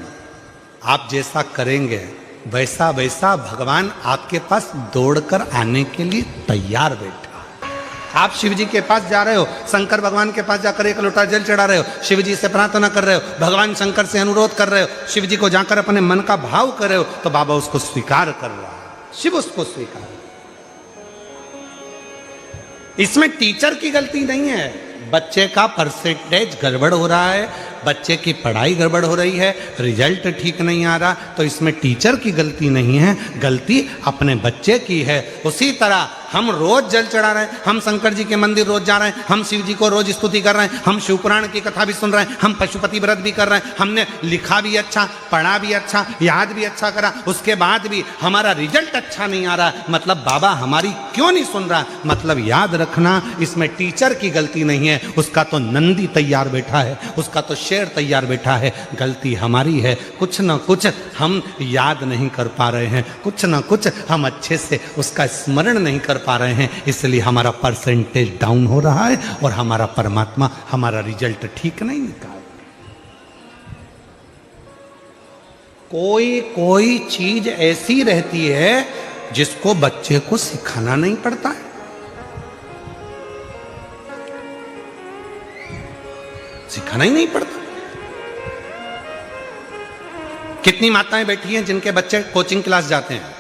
आप जैसा करेंगे वैसा वैसा भगवान आपके पास दौड़कर आने के लिए तैयार बैठा। आप शिव जी के पास जा रहे हो, शंकर भगवान के पास जाकर एक लोटा जल चढ़ा रहे हो, शिव जी से प्रार्थना कर रहे हो, भगवान शंकर से अनुरोध कर रहे हो, शिव जी को जाकर अपने मन का भाव कर रहे हो, तो बाबा उसको स्वीकार कर रहा है, शिव उसको स्वीकार। इसमें टीचर की गलती नहीं है। बच्चे का परसेंटेज गड़बड़ हो रहा है, बच्चे की पढ़ाई गड़बड़ हो रही है, रिजल्ट ठीक नहीं आ रहा, तो इसमें टीचर की गलती नहीं है, गलती अपने बच्चे की है। उसी तरह हम रोज जल चढ़ा रहे हैं, हम शंकर जी के मंदिर रोज जा रहे हैं, हम शिव जी को रोज स्तुति कर रहे हैं, हम शिवपुराण की कथा भी सुन रहे हैं, हम पशुपति व्रत भी कर रहे हैं, हमने लिखा भी अच्छा, पढ़ा भी अच्छा, याद भी अच्छा करा, उसके बाद भी हमारा रिजल्ट अच्छा नहीं आ रहा, मतलब बाबा हमारी क्यों नहीं सुन रहा? मतलब याद रखना, इसमें टीचर की गलती नहीं है, उसका तो नंदी तैयार बैठा है, उसका तो शेर तैयार बैठा है, गलती हमारी है। कुछ ना कुछ हम याद नहीं कर पा रहे हैं, कुछ ना कुछ हम अच्छे से उसका स्मरण नहीं कर पा रहे हैं, इसलिए हमारा परसेंटेज डाउन हो रहा है और हमारा परमात्मा हमारा रिजल्ट ठीक नहीं निकाल। कोई चीज ऐसी रहती है जिसको बच्चे को सिखाना नहीं पड़ता है। सिखाना ही नहीं पड़ता। कितनी माताएं बैठी हैं जिनके बच्चे कोचिंग क्लास जाते हैं,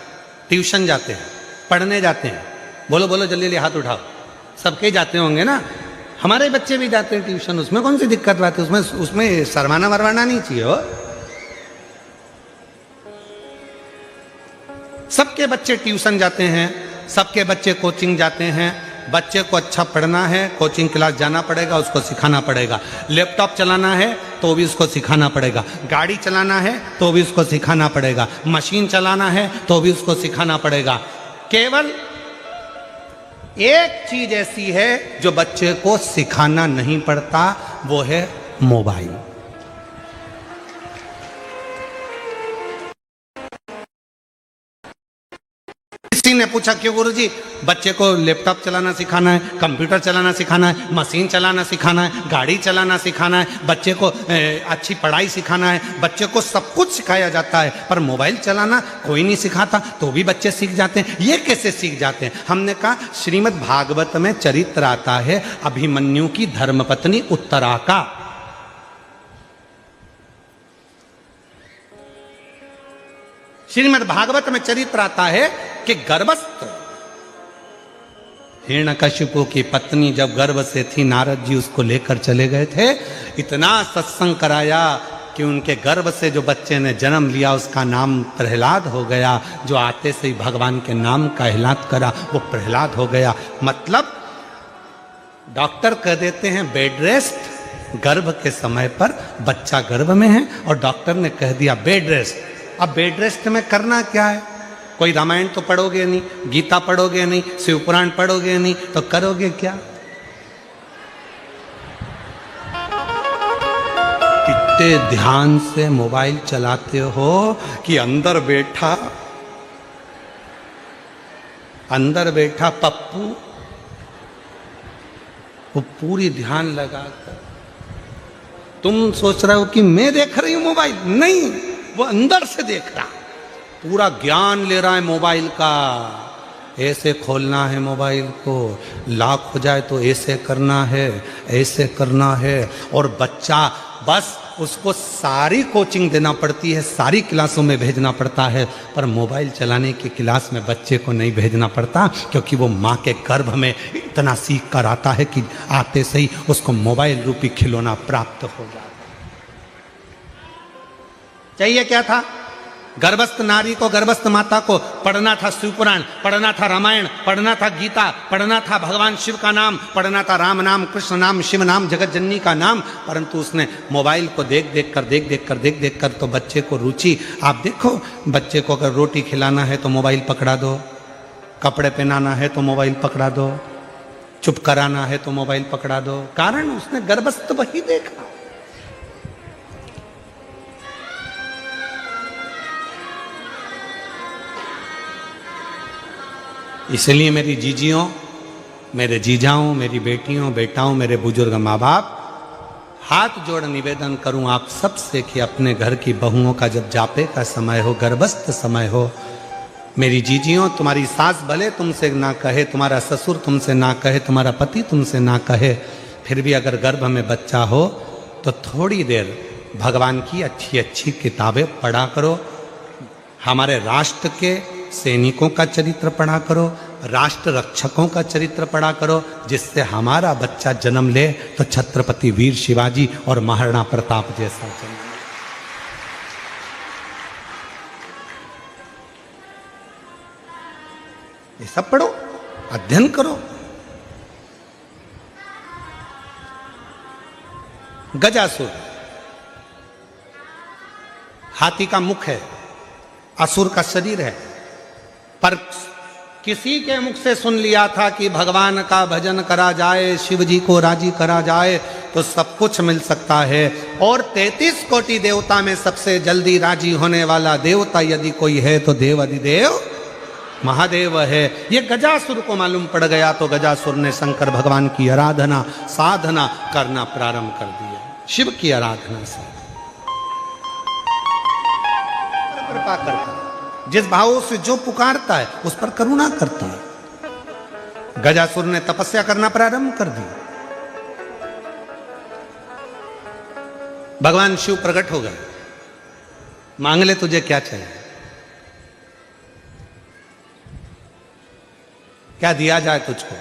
ट्यूशन जाते हैं, पढ़ने जाते हैं? बोलो बोलो जल्दी जल्दी हाथ उठाओ। सबके जाते होंगे ना, हमारे बच्चे भी जाते हैं ट्यूशन, उसमें कौन सी दिक्कत बात है? उसमें शर्माना मरवाना नहीं चाहिए हो। सबके बच्चे ट्यूशन जाते हैं, सबके बच्चे कोचिंग जाते हैं। बच्चे को अच्छा पढ़ना है, कोचिंग क्लास जाना पड़ेगा, उसको सिखाना पड़ेगा। लैपटॉप चलाना है तो भी उसको सिखाना पड़ेगा, गाड़ी चलाना है तो भी उसको सिखाना पड़ेगा, मशीन चलाना है तो भी उसको सिखाना पड़ेगा। केवल एक चीज ऐसी है जो बच्चे को सिखाना नहीं पड़ता, वो है मोबाइल। किसी ने पूछा क्यों गुरुजी, बच्चे को लैपटॉप चलाना सिखाना है, कंप्यूटर चलाना सिखाना है, मशीन चलाना सिखाना है, गाड़ी चलाना सिखाना है, बच्चे को अच्छी पढ़ाई सिखाना है, बच्चे को सब कुछ सिखाया जाता है, पर मोबाइल चलाना कोई नहीं सिखाता, तो भी बच्चे सीख जाते हैं। ये कैसे सीख जाते हैं? हमने कहा श्रीमद् भागवत में चरित्र आता है अभिमन्यु की धर्मपत्नी उत्तरा का। श्रीमद् भागवत में चरित्र आता है कि गर्भस्थ हिरण्यकशिपु की पत्नी जब गर्भ से थी, नारद जी उसको लेकर चले गए थे, इतना सत्संग कराया कि उनके गर्भ से जो बच्चे ने जन्म लिया उसका नाम प्रहलाद हो गया। जो आते से ही भगवान के नाम का एलान करा वो प्रहलाद हो गया। मतलब डॉक्टर कह देते हैं बेड रेस्ट, गर्भ के समय पर बच्चा गर्भ में है और डॉक्टर ने कह दिया बेड रेस्ट। अब बेड रेस्ट में करना क्या है? कोई रामायण तो पढ़ोगे नहीं, गीता पढ़ोगे नहीं, शिवपुराण पढ़ोगे नहीं, तो करोगे क्या? इतने ध्यान से मोबाइल चलाते हो कि अंदर बैठा पप्पू वो पूरी ध्यान लगाकर, तुम सोच रहे हो कि मैं देख रही हूं मोबाइल, नहीं, वो अंदर से देख रहा, पूरा ज्ञान ले रहा है मोबाइल का। ऐसे खोलना है मोबाइल को, लॉक हो जाए तो ऐसे करना है, ऐसे करना है। और बच्चा बस उसको सारी कोचिंग देना पड़ती है, सारी क्लासों में भेजना पड़ता है, पर मोबाइल चलाने की क्लास में बच्चे को नहीं भेजना पड़ता, क्योंकि वो माँ के गर्भ में इतना सीख कर आता है कि आते से ही उसको मोबाइल रूपी खिलौना प्राप्त हो जाता। चाहिए क्या था? गर्भस्थ नारी को, गर्भस्थ माता को पढ़ना था शिवपुराण, पढ़ना था रामायण, पढ़ना था गीता, पढ़ना था भगवान शिव का नाम, पढ़ना था राम नाम, कृष्ण नाम, शिव नाम, जगत जननी का नाम, परंतु उसने मोबाइल को देख देख कर तो बच्चे को रुचि। आप देखो, बच्चे को अगर रोटी खिलाना है तो मोबाइल पकड़ा दो, कपड़े पहनाना है तो मोबाइल पकड़ा दो, चुप कराना है तो मोबाइल पकड़ा दो। कारण उसने गर्भस्थ वही देखा। इसलिए मेरी जीजियों, मेरे जीजाओं, मेरी बेटियों, बेटाओं, मेरे बुजुर्ग माँ बाप, हाथ जोड़ निवेदन करूं आप सबसे कि अपने घर की बहुओं का जब जापे का समय हो, गर्भस्थ समय हो, मेरी जीजियों, तुम्हारी सास भले तुमसे ना कहे, तुम्हारा ससुर तुमसे ना कहे, तुम्हारा पति तुमसे ना कहे, फिर भी अगर गर्भ में बच्चा हो तो थोड़ी देर भगवान की अच्छी अच्छी किताबें पढ़ा करो। हमारे राष्ट्र के सैनिकों का चरित्र पढ़ा करो, राष्ट्र रक्षकों का चरित्र पढ़ा करो, जिससे हमारा बच्चा जन्म ले तो छत्रपति वीर शिवाजी और महाराणा प्रताप जैसा जन्म। ये सब पढ़ो, अध्ययन करो। गजासुर हाथी का मुख है, असुर का शरीर है, पर किसी के मुख से सुन लिया था कि भगवान का भजन करा जाए, शिव जी को राजी करा जाए तो सब कुछ मिल सकता है। और 33 कोटि देवता में सबसे जल्दी राजी होने वाला देवता यदि कोई है तो देव अधिदेव महादेव है। ये गजासुर को मालूम पड़ गया तो गजासुर ने शंकर भगवान की आराधना साधना करना प्रारंभ कर दिया, शिव की आराधना से। कृपा करता, जिस भाव से जो पुकारता है उस पर करुणा करता है। गजासुर ने तपस्या करना प्रारंभ कर दी। भगवान शिव प्रकट हो गए, मांग ले तुझे क्या चाहिए, क्या दिया जाए तुझको।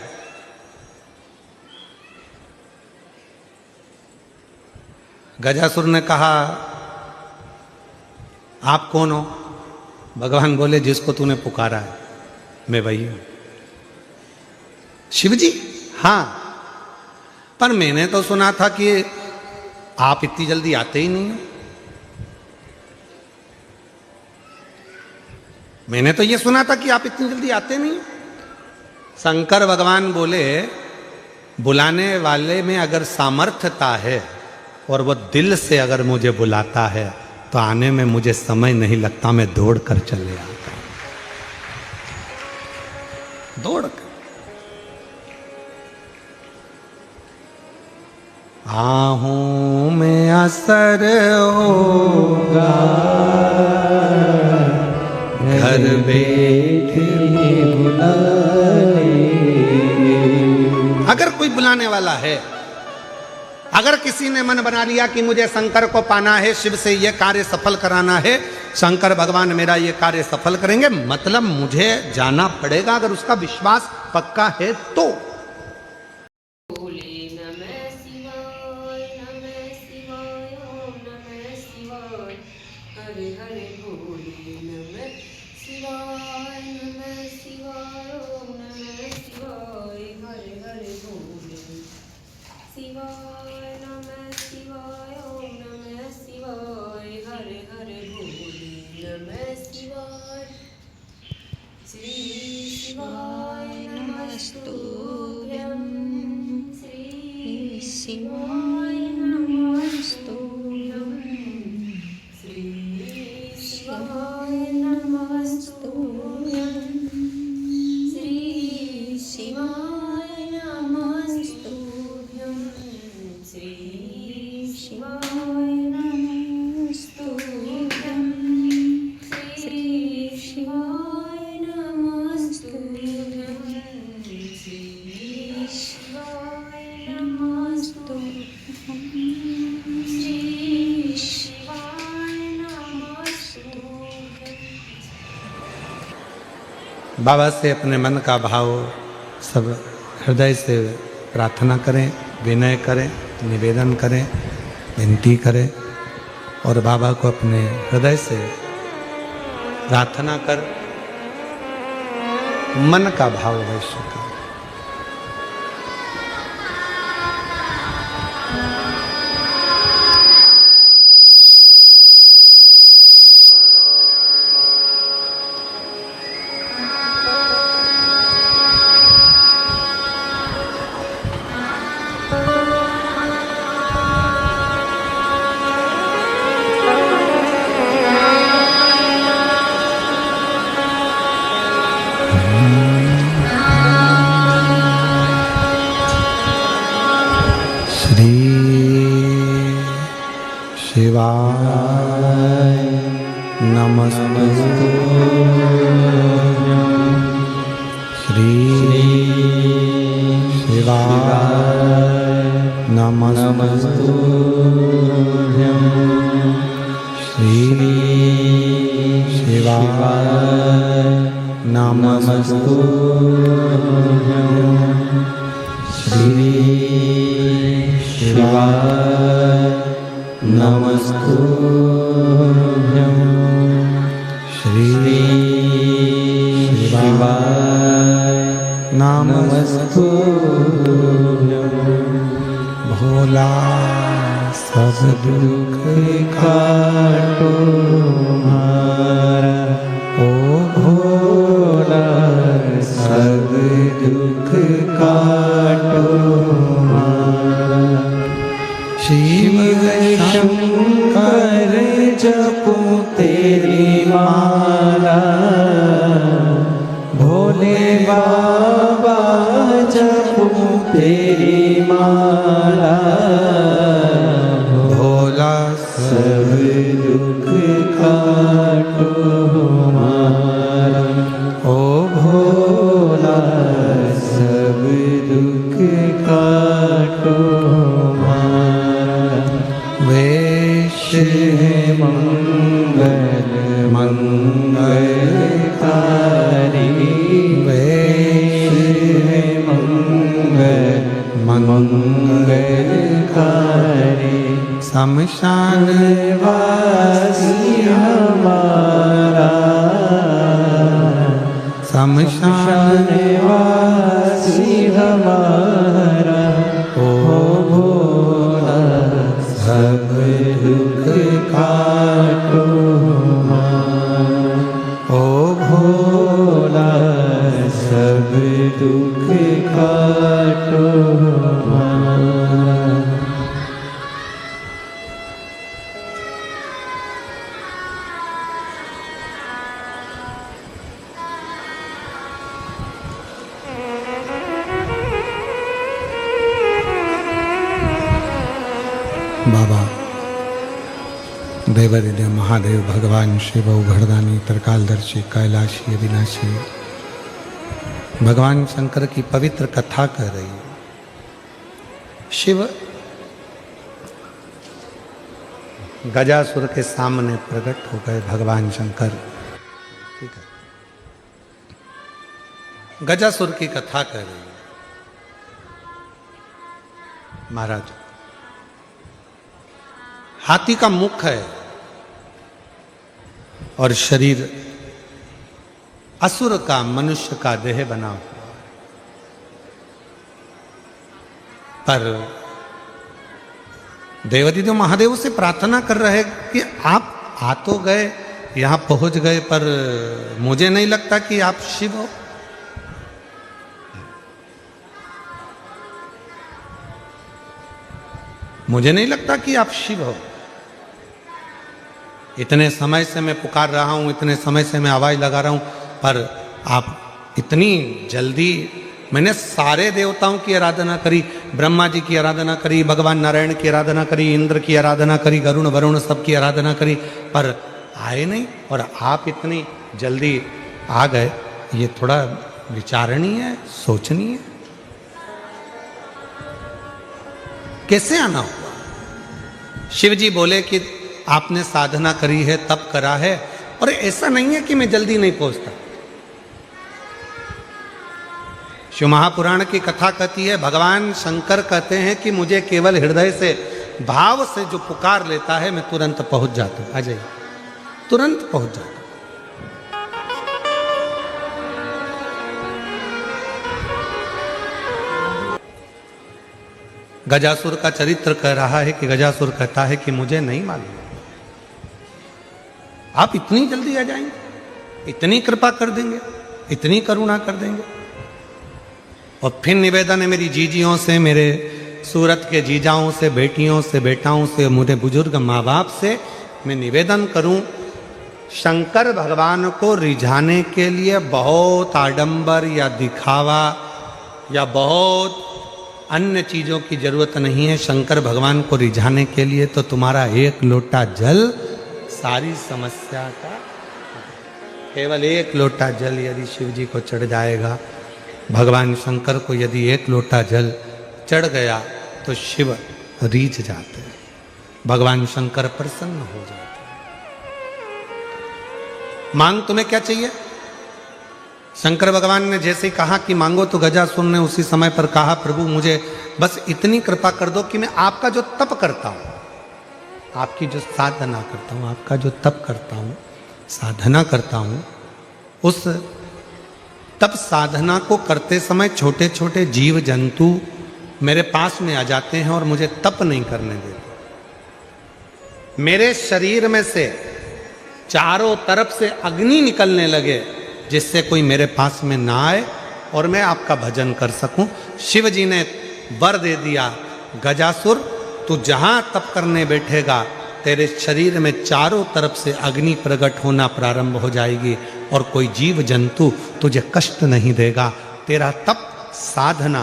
गजासुर ने कहा आप कौन हो। भगवान बोले जिसको तूने पुकारा है मैं वही हूं। शिव जी हां, पर मैंने तो सुना था कि आप इतनी जल्दी आते ही नहीं हो। मैंने तो ये सुना था कि आप इतनी जल्दी आते नहीं हो। शंकर भगवान बोले बुलाने वाले में अगर सामर्थ्यता है और वो दिल से अगर मुझे बुलाता है तो आने में मुझे समय नहीं लगता, मैं दौड़ कर चले आता हूं, दौड़ कर। आहूं में असर होगा, घर बैठे बुलाने। अगर कोई बुलाने वाला है, अगर किसी ने मन बना लिया कि मुझे शंकर को पाना है, शिव से यह कार्य सफल कराना है, शंकर भगवान मेरा यह कार्य सफल करेंगे, मतलब मुझे जाना पड़ेगा। अगर उसका विश्वास पक्का है तो बाबा से अपने मन का भाव सब हृदय से प्रार्थना करें, विनय करें, निवेदन करें, विनती करें और बाबा को अपने हृदय से प्रार्थना कर, मन का भाव वैश्य कर। शिवाय नमस्तुभ्यं। श्री शिवाय नमस्तुभ्यं। श्री शिवाय नमस्तुभ्यं। श्री शिवाय नमस्तुभ्यं। श्री शिवाय नमस्तुभ्यं। भोला सब दुख काटो हमारा, ओ भोला सब दुख काटो हमारा। शिव शंकर जपूं तेरी माला, भोले बाबा जपूं तेरी माला। भोला सब दुख काटो हमारा, ओ भोला सब दुख काटो हमारा। वैश्य मंगल मंगलकारी, वैश्य मंगल मंगलकारी। शमशान वासी हमारा, शमशान वासी हमारा। ओ भोला सब दुख काटो हमारा, ओ भोला सब दुख काटो हमारा। बाबा देवादिदेव महादेव भगवान शिव उघड़दानी त्रिकालदर्शी कैलाशी अविनाशी भगवान शंकर की पवित्र कथा कर रही है। शिव गजासुर के सामने प्रकट हो गए भगवान शंकर। ठीक है, गजासुर की कथा कर रही है। महाराज, हाथी का मुख है और शरीर असुर का, मनुष्य का देह बना हुआ है। पर देवादिदेव महादेव से प्रार्थना कर रहे कि आप आ तो गए, यहां पहुंच गए, पर मुझे नहीं लगता कि आप शिव हो। मुझे नहीं लगता कि आप शिव हो। इतने समय से मैं पुकार रहा हूं, इतने समय से मैं आवाज लगा रहा हूं, पर आप इतनी जल्दी। मैंने सारे देवताओं की आराधना करी, ब्रह्मा जी की आराधना करी, भगवान नारायण की आराधना करी, इंद्र की आराधना करी, गरुण वरुण सबकी आराधना करी, पर आए नहीं। और आप इतनी जल्दी आ गए, ये थोड़ा विचारणीय है, सोचनीय है। कैसे आना हुआ? शिव जी बोले कि आपने साधना करी है, तप करा है, और ऐसा नहीं है कि मैं जल्दी नहीं पहुंचता। शिव महापुराण की कथा कहती है, भगवान शंकर कहते हैं कि मुझे केवल हृदय से, भाव से जो पुकार लेता है, मैं तुरंत पहुंच जाता हूं। आ जाइए, तुरंत पहुंच जाता हूं। गजासुर का चरित्र कह रहा है कि गजासुर कहता है कि मुझे नहीं मालूम, आप इतनी जल्दी आ जाएंगे, इतनी कृपा कर देंगे, इतनी करुणा कर देंगे। और फिर निवेदन है मेरी जीजियों से, मेरे सूरत के जीजाओं से, बेटियों से, बेटाओं से, मेरे बुजुर्ग माँ बाप से मैं निवेदन करूं, शंकर भगवान को रिझाने के लिए बहुत आडंबर या दिखावा या बहुत अन्य चीजों की जरूरत नहीं है। शंकर भगवान को रिझाने के लिए तो तुम्हारा एक लोटा जल सारी समस्या का, केवल एक लोटा जल यदि शिव जी को चढ़ जाएगा, भगवान शंकर को यदि एक लोटा जल चढ़ गया तो शिव रीझ जाते हैं, भगवान शंकर प्रसन्न हो जाते हैं। मांग तुम्हें क्या चाहिए? शंकर भगवान ने जैसे ही कहा कि मांगो तो गजासुर ने उसी समय पर कहा, प्रभु मुझे बस इतनी कृपा कर दो कि मैं आपका जो तप करता हूं, आपकी जो साधना करता हूं, आपका जो तप करता हूं, साधना करता हूं, उस तप साधना को करते समय छोटे छोटे जीव जंतु मेरे पास में आ जाते हैं और मुझे तप नहीं करने देते। मेरे शरीर में से चारों तरफ से अग्नि निकलने लगे जिससे कोई मेरे पास में ना आए और मैं आपका भजन कर सकूं। शिव जी ने वर दे दिया, गजासुर तू जहां तप करने बैठेगा तेरे शरीर में चारों तरफ से अग्नि प्रकट होना प्रारंभ हो जाएगी और कोई जीव जंतु तुझे कष्ट नहीं देगा। तेरा तप साधना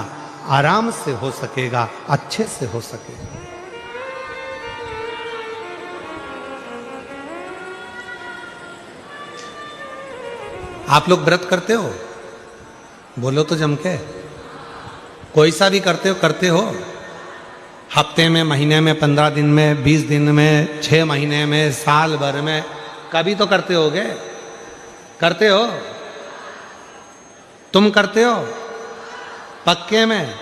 आराम से हो सकेगा, अच्छे से हो सकेगा। आप लोग व्रत करते हो? बोलो तो जम के। कोई सा भी करते हो? हफ्ते में, महीने में, 15 दिन में, 20 दिन में, 6 महीने में, साल भर में, कभी तो करते होगे। करते हो? तुम करते हो? पक्के में?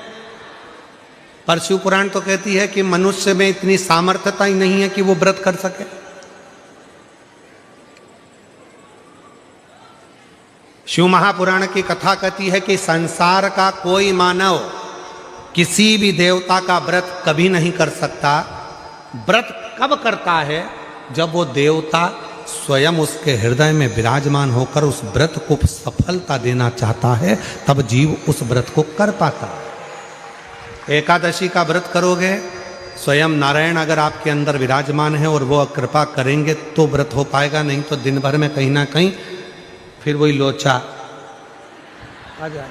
पर शिव पुराण तो कहती है कि मनुष्य में इतनी सामर्थ्यता ही नहीं है कि वो व्रत कर सके। शिव महापुराण की कथा कहती है कि संसार का कोई मानव किसी भी देवता का व्रत कभी नहीं कर सकता। व्रत कब करता है? जब वो देवता स्वयं उसके हृदय में विराजमान होकर उस व्रत को सफलता देना चाहता है, तब जीव उस व्रत को कर पाता है। एकादशी का व्रत करोगे, स्वयं नारायण अगर आपके अंदर विराजमान है और वो कृपा करेंगे तो व्रत हो पाएगा, नहीं तो दिन भर में कहीं ना कहीं फिर वही लोचा आ जाए।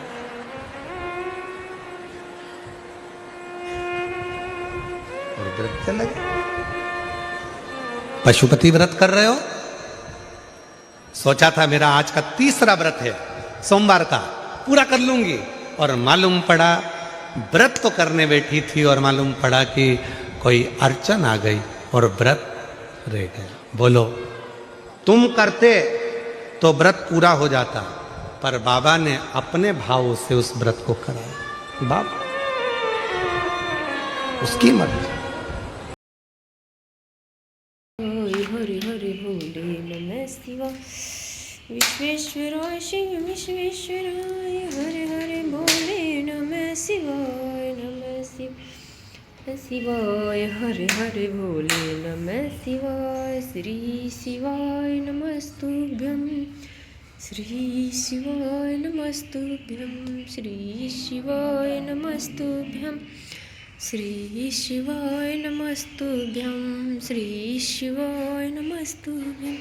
और व्रत चले गए। पशुपति व्रत कर रहे हो? सोचा था मेरा आज का तीसरा व्रत है, सोमवार का पूरा कर लूंगी, और मालूम पड़ा व्रत तो करने बैठी थी और मालूम पड़ा कि कोई अड़चन आ गई और व्रत रह गया। बोलो, तुम करते तो व्रत पूरा हो जाता, पर बाबा ने अपने भाव से उस व्रत को कराया। बाबा उसकी मर्जी। हरे हरे भोले नमः शिवाय, विश्वेश्वराय शिव विश्वेश्वराय, हरे हरे भोले नमः शिवाय, नमः शिवाय, हरे हरे भोले नमः शिवाय, श्री शिवाय नमस्तुभ्यं, श्री शिवाय नमस्तुभ्यं, श्री शिवाय नमस्तुभ्यं, श्री शिवाय नमस्तुभ्यं, श्री शिवाय नमस्तुभ्यं,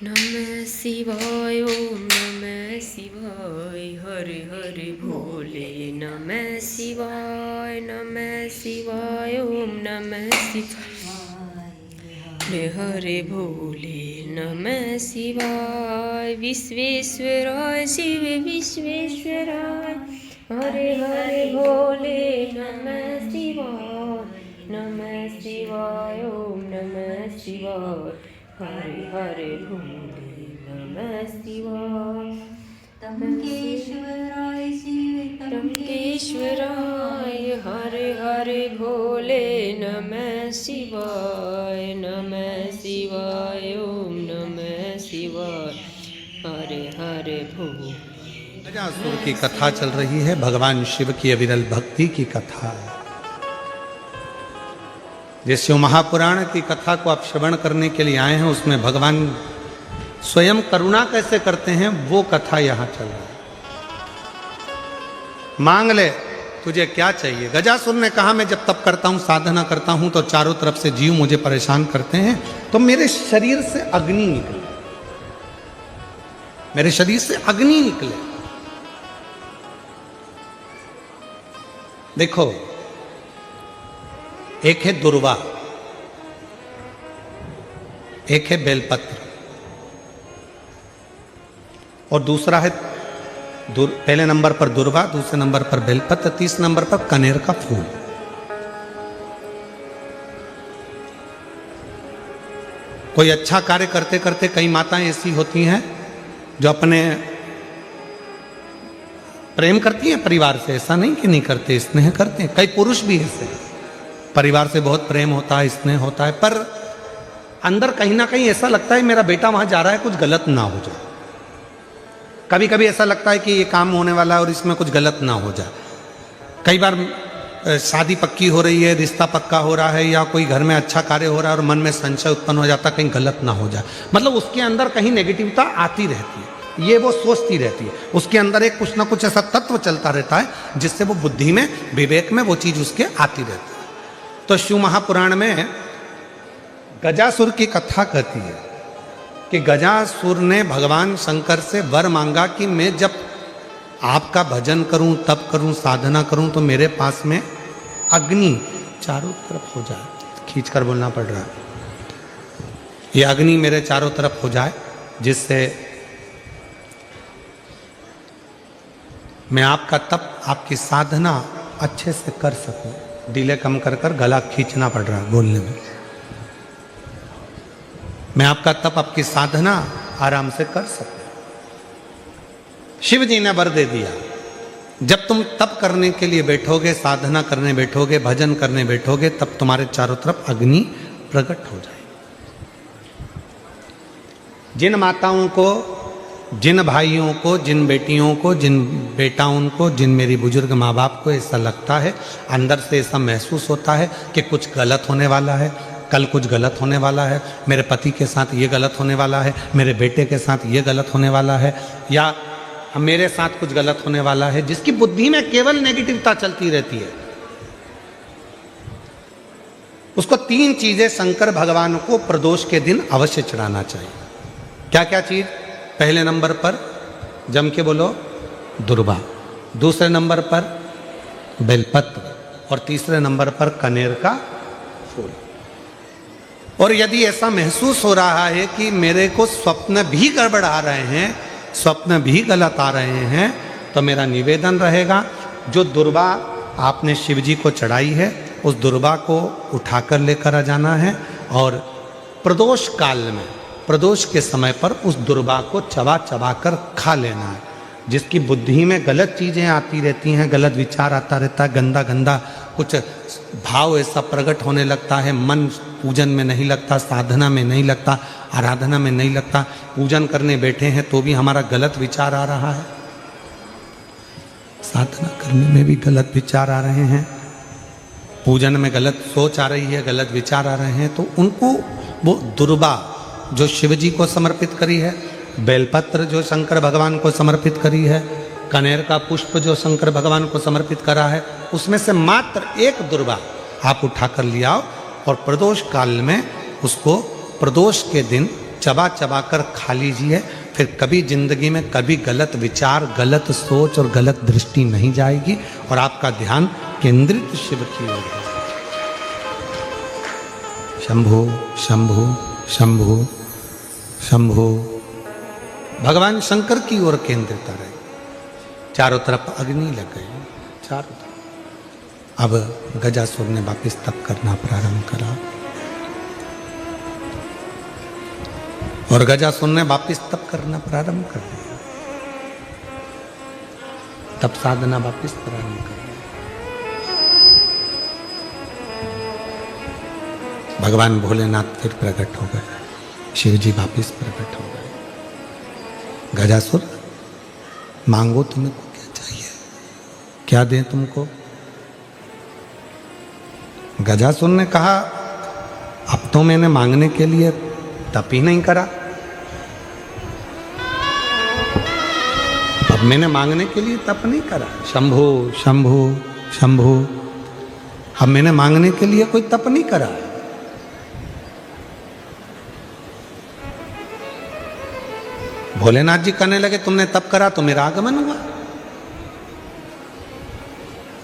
नमः शिवाय, ओम नमः शिवाय, हरे हरे भोले नमः शिवाय, नमः शिवाय, ओम नमः शिवाय, हरे हरे भोले नमः शिवाय, विश्वेश्वराय शिव विश्वेश्वराय, हरे हरे भोले नमः शिवाय, नमः शिवाय, ओम नमः शिवाय, हरे हरे भोले नमः शिवाय, तमकेश्वराय शिव तमकेश्वराय, हरे हरे भोले नमः शिवाय, नमः शिवाय, ओम नमः शिवाय, हरे हरे भोले। गजासुर की कथा चल रही है, भगवान शिव की अविरल भक्ति की कथा है। जिस शिव महापुराण की कथा को आप श्रवण करने के लिए आए हैं, उसमें भगवान स्वयं करुणा कैसे करते हैं वो कथा यहां चल रही है। मांग ले तुझे क्या चाहिए। गजासुर ने कहा मैं जब तप करता हूं, साधना करता हूं तो चारों तरफ से जीव मुझे परेशान करते हैं, तो मेरे शरीर से अग्नि निकले, मेरे शरीर से अग्नि निकले। देखो, एक है दुर्वा, एक है बेलपत्र, और दूसरा है पहले नंबर पर दुर्वा, दूसरे नंबर पर बेलपत्र, तीसरे नंबर पर कनेर का फूल। कोई अच्छा कार्य करते करते कई माताएं ऐसी होती हैं जो अपने प्रेम करती हैं परिवार से, ऐसा नहीं कि नहीं करते, स्नेह करते हैं। कई पुरुष भी ऐसे परिवार से बहुत प्रेम होता है, स्नेह होता है, पर अंदर कहीं ना कहीं ऐसा लगता है मेरा बेटा वहां जा रहा है, कुछ गलत ना हो जाए। कभी कभी ऐसा लगता है कि ये काम होने वाला है और इसमें कुछ गलत ना हो जाए। कई बार शादी पक्की हो रही है, रिश्ता पक्का हो रहा है, या कोई घर में अच्छा कार्य हो रहा है और मन में संशय उत्पन्न हो जाता है कहीं गलत ना हो जाए। मतलब उसके अंदर कहीं नेगेटिविटी आती रहती है, ये वो सोचती रहती है, उसके अंदर एक कुछ ना कुछ ऐसा तत्व चलता रहता है जिससे वो बुद्धि में, विवेक में वो चीज उसके आती रहती है। तो शिव महापुराण में गजासुर की कथा कहती है कि गजासुर ने भगवान शंकर से वर मांगा कि मैं जब आपका भजन करूं, तप करूं, साधना करूं तो मेरे पास में अग्नि चारों तरफ हो जाए। खींच कर बोलना पड़ रहा है। ये अग्नि मेरे चारों तरफ हो जाए जिससे मैं आपका तप, आपकी साधना अच्छे से कर सकूं। डिले कम कर कर गला खींचना पड़ रहा है बोलने में। मैं आपका तप, आपकी साधना आराम से कर सकूं। शिव जी ने वर दे दिया, जब तुम तप करने के लिए बैठोगे, साधना करने बैठोगे, भजन करने बैठोगे, तब तुम्हारे चारों तरफ अग्नि प्रकट हो जाएगी। जिन माताओं को, जिन भाइयों को, जिन बेटियों को, जिन बेटाओं को, जिन मेरी बुजुर्ग माँ बाप को ऐसा लगता है, अंदर से ऐसा महसूस होता है कि कुछ गलत होने वाला है, कल कुछ गलत होने वाला है, मेरे पति के साथ ये गलत होने वाला है, मेरे बेटे के साथ ये गलत होने वाला है, या मेरे साथ कुछ गलत होने वाला है, जिसकी बुद्धि में केवल नेगेटिविटी चलती रहती है, उसको 3 चीजें शंकर भगवान को प्रदोष के दिन अवश्य चढ़ाना चाहिए। क्या क्या चीज? पहले नंबर पर जम के बोलो दुर्वा, दूसरे नंबर पर बेलपत्र, और तीसरे नंबर पर कनेर का फूल। और यदि ऐसा महसूस हो रहा है कि मेरे को स्वप्न भी गड़बड़ आ रहे हैं, स्वप्न भी गलत आ रहे हैं, तो मेरा निवेदन रहेगा जो दुर्वा आपने शिव जी को चढ़ाई है उस दुर्वा को उठाकर लेकर आ जाना है, और प्रदोष काल में, प्रदोष के समय पर उस दुर्वा को चबा चबा कर खा लेना है। जिसकी बुद्धि में गलत चीज़ें आती रहती हैं, गलत विचार आता रहता है, गंदा गंदा कुछ भाव ऐसा प्रकट होने लगता है, मन पूजन में नहीं लगता, साधना में नहीं लगता, आराधना में नहीं लगता, पूजन करने बैठे हैं तो भी हमारा गलत विचार आ रहा है, साधना करने में भी गलत विचार आ रहे हैं, पूजन में गलत सोच आ रही है, गलत विचार आ रहे हैं, तो उनको वो दुर्वा जो शिव जी को समर्पित करी है, बेलपत्र जो शंकर भगवान को समर्पित करी है, कनेर का पुष्प जो शंकर भगवान को समर्पित करा है, उसमें से मात्र एक दुर्वा आप उठाकर ले आओ और प्रदोष काल में उसको प्रदोष के दिन चबा चबा कर खा लीजिए। फिर कभी जिंदगी में कभी गलत विचार, गलत सोच और गलत दृष्टि नहीं जाएगी और आपका ध्यान केंद्रित शिव की ओर होगा। शंभो शंभो शंभो शंभो, भगवान शंकर की ओर केंद्रित रहे। चारों तरफ अग्नि लग गई, चारों तरफ। अब गजासुर ने वापिस तप करना प्रारंभ करा और गजासुर ने वापिस तप करना प्रारंभ कर दिया, तप साधना वापिस प्रारंभ कर दिया। भगवान भोलेनाथ फिर प्रकट हो गए, शिव जी वापिस प्रकट हो गए। गजासुर मांगो, तुम्हें को क्या चाहिए, क्या दें तुमको? गजासुर ने कहा तो मैंने मांगने के लिए तप ही नहीं करा। अब मैंने मांगने के लिए तप नहीं करा, शंभो शंभो शंभो। अब मैंने मांगने के लिए कोई तप नहीं करा। भोलेनाथ जी कहने लगे तुमने तप करा तो मेरा आगमन हुआ।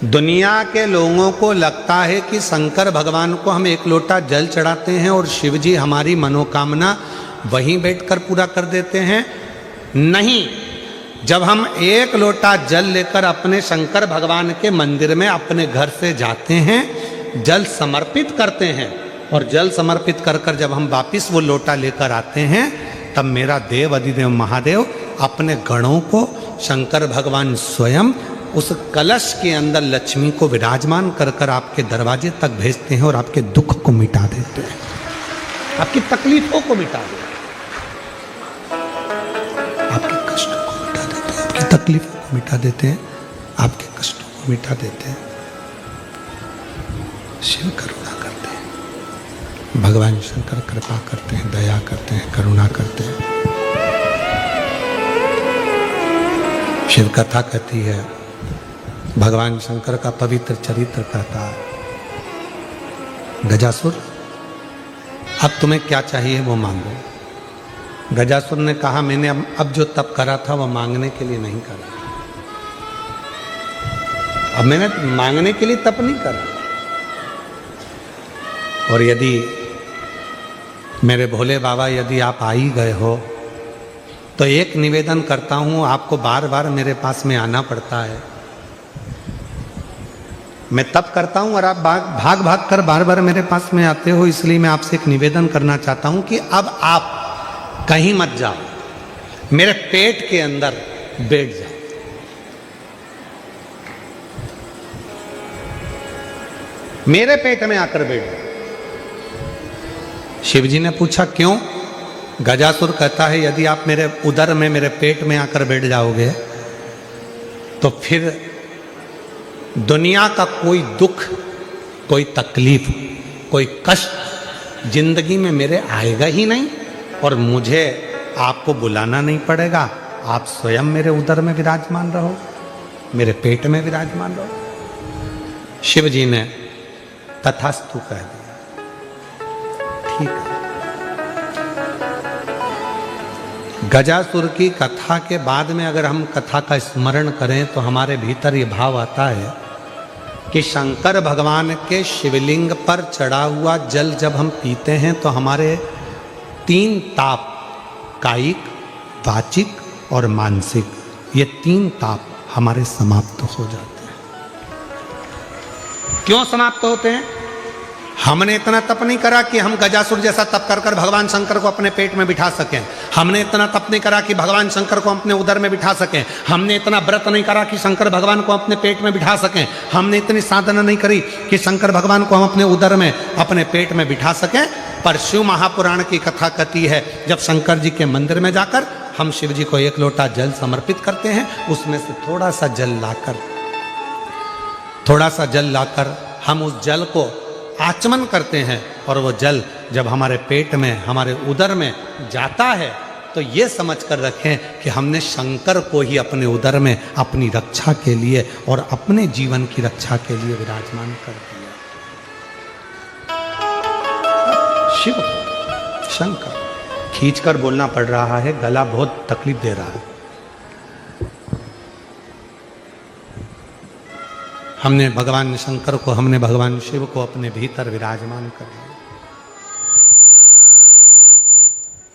दुनिया के लोगों को लगता है कि शंकर भगवान को हम एक लोटा जल चढ़ाते हैं और शिव जी हमारी मनोकामना वहीं बैठकर पूरा कर देते हैं। नहीं, जब हम एक लोटा जल लेकर अपने शंकर भगवान के मंदिर में अपने घर से जाते हैं, जल समर्पित करते हैं, और जल समर्पित कर कर जब हम वापिस वो लोटा लेकर आते हैं, तब मेरा देव अधिदेव महादेव अपने गणों को शंकर भगवान स्वयं उस कलश के अंदर लक्ष्मी को विराजमान कर कर आपके दरवाजे तक भेजते हैं और आपके दुख को मिटा देते हैं, आपकी तकलीफों को मिटा देते हैं, आपके कष्टों को मिटा देते हैं, आपकी तकलीफों को मिटा देते हैं, आपके कष्टों को मिटा देते हैं। शिव करुणा करते हैं, भगवान शंकर कृपा करते हैं, दया करते हैं, करुणा करते हैं। शिव कथा कहती है, भगवान शंकर का पवित्र चरित्र कहता है, गजासुर अब तुम्हें क्या चाहिए वो मांगो। गजासुर ने कहा मैंने अब जो तप करा था वो मांगने के लिए नहीं करा, अब मैंने मांगने के लिए तप नहीं करा। और यदि मेरे भोले बाबा यदि आप आ ही गए हो तो एक निवेदन करता हूं, आपको बार बार मेरे पास में आना पड़ता है, मैं तप करता हूं और आप भाग भाग कर बार बार मेरे पास में आते हो, इसलिए मैं आपसे एक निवेदन करना चाहता हूं कि अब आप कहीं मत जाओ, मेरे पेट के अंदर बैठ जाओ। मेरे पेट में आकर बैठ जाओ। शिव जी ने पूछा क्यों? गजासुर कहता है यदि आप मेरे उदर में, मेरे पेट में आकर बैठ जाओगे तो फिर दुनिया का कोई दुख, कोई तकलीफ, कोई कष्ट जिंदगी में मेरे आएगा ही नहीं, और मुझे आपको बुलाना नहीं पड़ेगा, आप स्वयं मेरे उदर में विराजमान रहो, मेरे पेट में विराजमान रहो। शिव जी ने तथास्तु कह दिया, ठीक है। गजासुर की कथा के बाद में अगर हम कथा का स्मरण करें तो हमारे भीतर ये भाव आता है कि शंकर भगवान के शिवलिंग पर चढ़ा हुआ जल जब हम पीते हैं तो हमारे 3 ताप, कायिक, वाचिक और मानसिक, ये 3 ताप हमारे समाप्त हो जाते हैं। क्यों समाप्त होते हैं? हमने इतना तप नहीं करा कि हम गजासुर जैसा तप कर कर भगवान शंकर को अपने पेट में बिठा सकें। हमने इतना तप नहीं करा कि भगवान शंकर को अपने उदर में बिठा सकें। हमने इतना व्रत नहीं करा कि शंकर भगवान को अपने पेट में बिठा सकें। हमने इतनी साधना नहीं करी कि शंकर भगवान को हम अपने उदर में, अपने पेट में बिठा सकें। पर शिव महापुराण की कथा कहती है, जब शंकर जी के मंदिर में जाकर हम शिव जी को 1 लोटा जल समर्पित करते हैं, उसमें से थोड़ा सा जल लाकर हम उस जल को आचमन करते हैं, और वो जल जब हमारे पेट में, हमारे उदर में जाता है तो ये समझ कर रखें कि हमने शंकर को ही अपने उदर में अपनी रक्षा के लिए और अपने जीवन की रक्षा के लिए विराजमान कर दिया। शिव शंकर खींचकर बोलना पड़ रहा है, गला बहुत तकलीफ दे रहा है। हमने भगवान शंकर को, हमने भगवान शिव को अपने भीतर विराजमान कर लिया।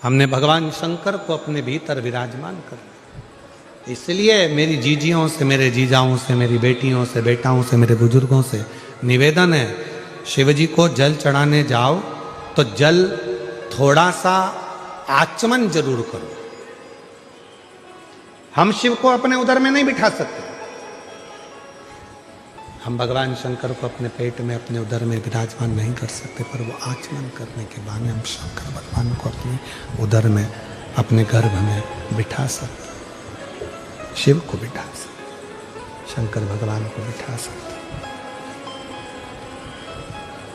हमने भगवान शंकर को अपने भीतर विराजमान कर लिया। इसलिए मेरी जीजियों से, मेरे जीजाओं से, मेरी बेटियों से, बेटाओं से, मेरे बुजुर्गों से निवेदन है, शिव जी को जल चढ़ाने जाओ तो जल थोड़ा सा आचमन जरूर करो। हम शिव को अपने उदर में नहीं बिठा सकते, हम भगवान शंकर को अपने पेट में, अपने उदर में विराजमान नहीं कर सकते, पर वो आचमन करने के बाद हम शंकर भगवान को अपने उदर में, अपने गर्भ में बिठा सकते, शिव को बिठा सकते, शंकर भगवान को बिठा सकते।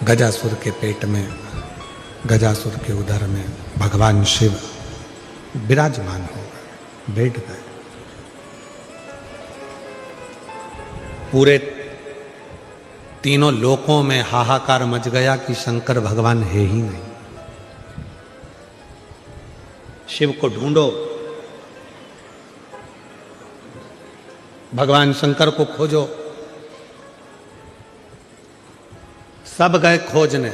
गजासुर के पेट में गजासुर के उदर में भगवान शिव विराजमान हो गए, बैठ गए। पूरे तीनों लोकों में हाहाकार मच गया कि शंकर भगवान है ही नहीं। शिव को ढूंढो, भगवान शंकर को खोजो। सब गए खोजने।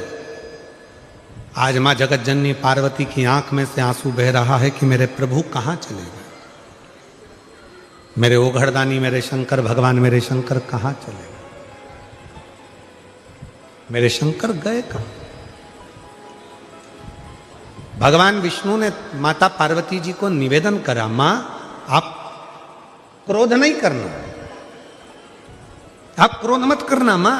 आज मां जगत जननी पार्वती की आंख में से आंसू बह रहा है कि मेरे प्रभु कहां चले गए, मेरे ओघड़दानी, मेरे शंकर भगवान, मेरे शंकर कहां चले गए, मेरे शंकर गए कहां। भगवान विष्णु ने माता पार्वती जी को निवेदन करा, मां आप क्रोध नहीं करना, आप क्रोध मत करना मां,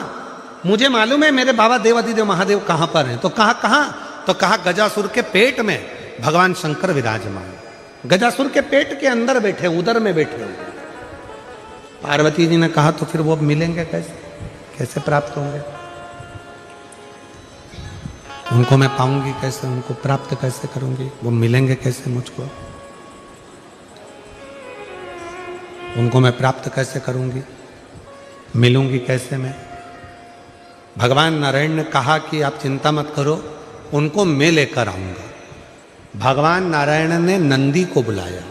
मुझे मालूम है मेरे बाबा देवादिदेव महादेव कहां पर हैं। तो कहां? तो कहा गजासुर के पेट में भगवान शंकर विराजमान, गजासुर के पेट के अंदर बैठे, उदर में बैठे हुए। पार्वती जी ने कहा तो फिर वो मिलेंगे कैसे, कैसे प्राप्त होंगे, उनको मैं पाऊंगी कैसे, उनको प्राप्त कैसे करूंगी, वो मिलेंगे कैसे मुझको, उनको मैं प्राप्त कैसे करूंगी, मिलूंगी कैसे मैं। भगवान नारायण ने कहा कि आप चिंता मत करो, उनको मैं लेकर आऊंगा। भगवान नारायण ने नंदी को बुलाया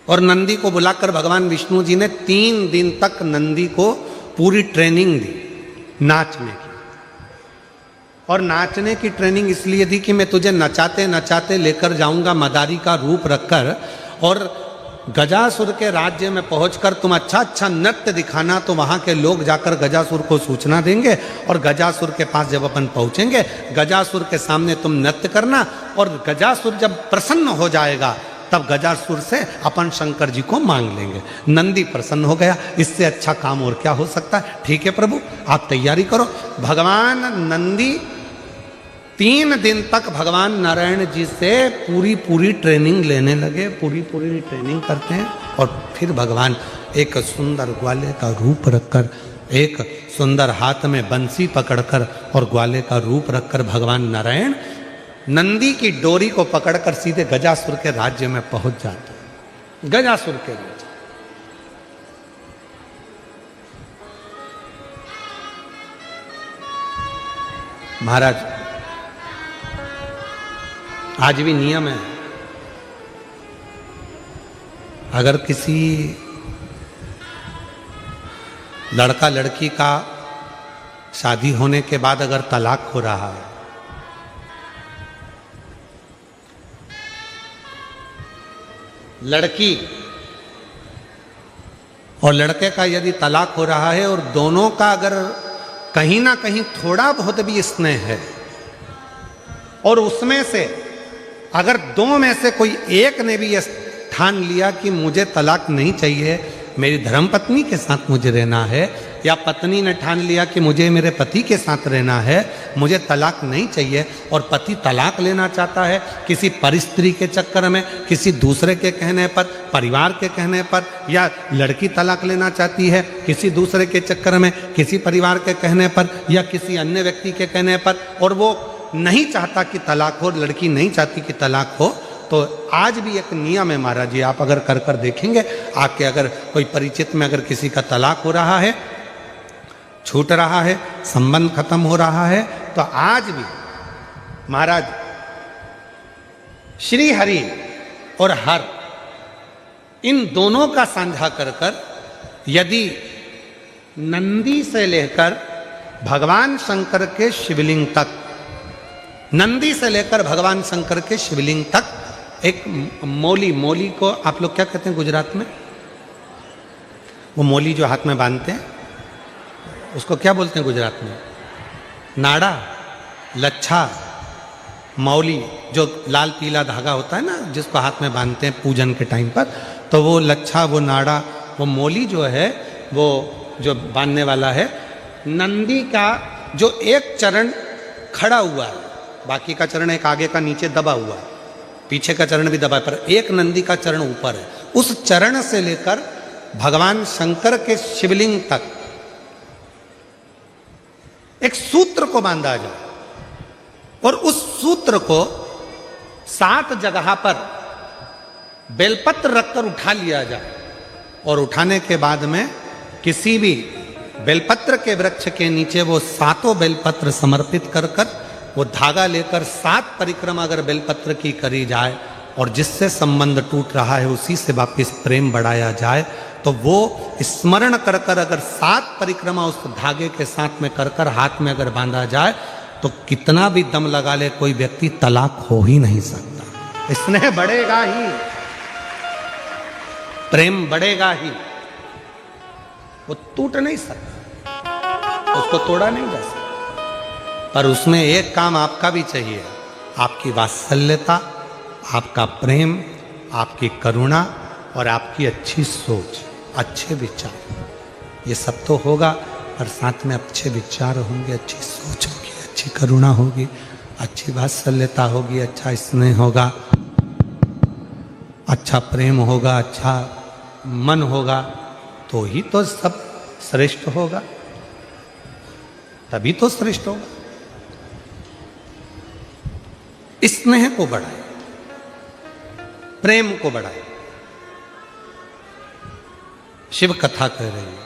और नंदी को बुलाकर भगवान विष्णु जी ने 3 दिन तक नंदी को पूरी ट्रेनिंग दी नाचने की। और नाचने की ट्रेनिंग इसलिए दी कि मैं तुझे नचाते नचाते लेकर जाऊंगा मदारी का रूप रखकर, और गजासुर के राज्य में पहुंचकर तुम अच्छा अच्छा नृत्य दिखाना, तो वहां के लोग जाकर गजासुर को सूचना देंगे, और गजासुर के पास जब अपन पहुंचेंगे, गजासुर के सामने तुम नृत्य करना, और गजासुर जब प्रसन्न हो जाएगा तब गजासुर से अपन शंकर जी को मांग लेंगे। नंदी प्रसन्न हो गया, इससे अच्छा काम और क्या हो सकता है। ठीक है प्रभु, आप तैयारी करो। भगवान नंदी 3 दिन तक भगवान नारायण जी से पूरी ट्रेनिंग लेने लगे, पूरी ट्रेनिंग करते हैं, और फिर भगवान एक सुंदर ग्वाले का रूप रखकर, एक सुंदर हाथ में बंसी पकड़कर और ग्वाले का रूप रखकर भगवान नारायण नंदी की डोरी को पकड़कर सीधे गजासुर के राज्य में पहुंच जाते हैं। गजासुर के राज्य महाराज, आज भी नियम है, अगर किसी लड़का लड़की का शादी होने के बाद अगर तलाक हो रहा है, लड़की और लड़के का यदि तलाक हो रहा है और दोनों का अगर कहीं ना कहीं थोड़ा बहुत भी स्नेह है, और उसमें से अगर 2 में से कोई एक ने भी यह ठान लिया कि मुझे तलाक नहीं चाहिए, मेरी धर्मपत्नी के साथ मुझे रहना है, या पत्नी ने ठान लिया कि मुझे मेरे पति के साथ रहना है, मुझे तलाक नहीं चाहिए, और पति तलाक लेना चाहता है किसी परिस्त्री के चक्कर में, किसी दूसरे के कहने पर, परिवार के कहने पर, या लड़की तलाक लेना चाहती है किसी दूसरे के चक्कर में, किसी परिवार के कहने पर या किसी अन्य व्यक्ति के कहने पर, और वो नहीं चाहता कि तलाक हो, लड़की नहीं चाहती कि तलाक हो, तो आज भी एक नियम है महाराज जी, आप अगर कर देखेंगे, आके अगर कोई परिचित में अगर किसी का तलाक हो रहा है, छूट रहा है, संबंध खत्म हो रहा है, तो आज भी महाराज श्री हरि और हर इन दोनों का साझा कर यदि नंदी से लेकर भगवान शंकर के शिवलिंग तक, नंदी से लेकर भगवान शंकर के शिवलिंग तक एक मौली को आप लोग क्या कहते हैं गुजरात में, वो मौली जो हाथ में बांधते हैं उसको क्या बोलते हैं गुजरात में, नाड़ा, लच्छा, मौली, जो लाल पीला धागा होता है ना जिसको हाथ में बांधते हैं पूजन के टाइम पर, तो वो लच्छा, वो नाड़ा, वो मौली जो है वो जो बांधने वाला है। नंदी का जो एक चरण खड़ा हुआ है, बाकी का चरण एक आगे का नीचे दबा हुआ है, पीछे का चरण भी दबा है, पर एक नंदी का चरण ऊपर है। उस चरण से लेकर भगवान शंकर के शिवलिंग तक एक सूत्र को बांधा जाए। और उस सूत्र को 7 जगह पर बेलपत्र रखकर उठा लिया जाए और उठाने के बाद में किसी भी बेलपत्र के वृक्ष के नीचे वो 7 बेलपत्र समर्पित कर वो धागा लेकर 7 परिक्रमा अगर बेलपत्र की करी जाए और जिससे संबंध टूट रहा है उसी से वापिस प्रेम बढ़ाया जाए, तो वो स्मरण कर अगर 7 परिक्रमा उस धागे के साथ में कर हाथ में अगर बांधा जाए तो कितना भी दम लगा ले कोई व्यक्ति तलाक हो ही नहीं सकता। स्नेह बढ़ेगा ही, प्रेम बढ़ेगा ही, वो टूट नहीं सकता, उसको तोड़ा नहीं जा सकता। पर उसमें एक काम आपका भी चाहिए, आपकी वात्सल्यता, आपका प्रेम, आपकी करुणा और आपकी अच्छी सोच, अच्छे विचार, ये सब तो होगा, पर साथ में अच्छे विचार होंगे, अच्छी सोच होगी, अच्छी करुणा होगी, अच्छी वात्सल्यता होगी, अच्छा स्नेह होगा, अच्छा प्रेम होगा, अच्छा मन होगा, तो ही तो सब श्रेष्ठ होगा, तभी तो श्रेष्ठ होगा। स्नेह को बढ़ाए, प्रेम को बढ़ाए। शिव कथा कह रही है,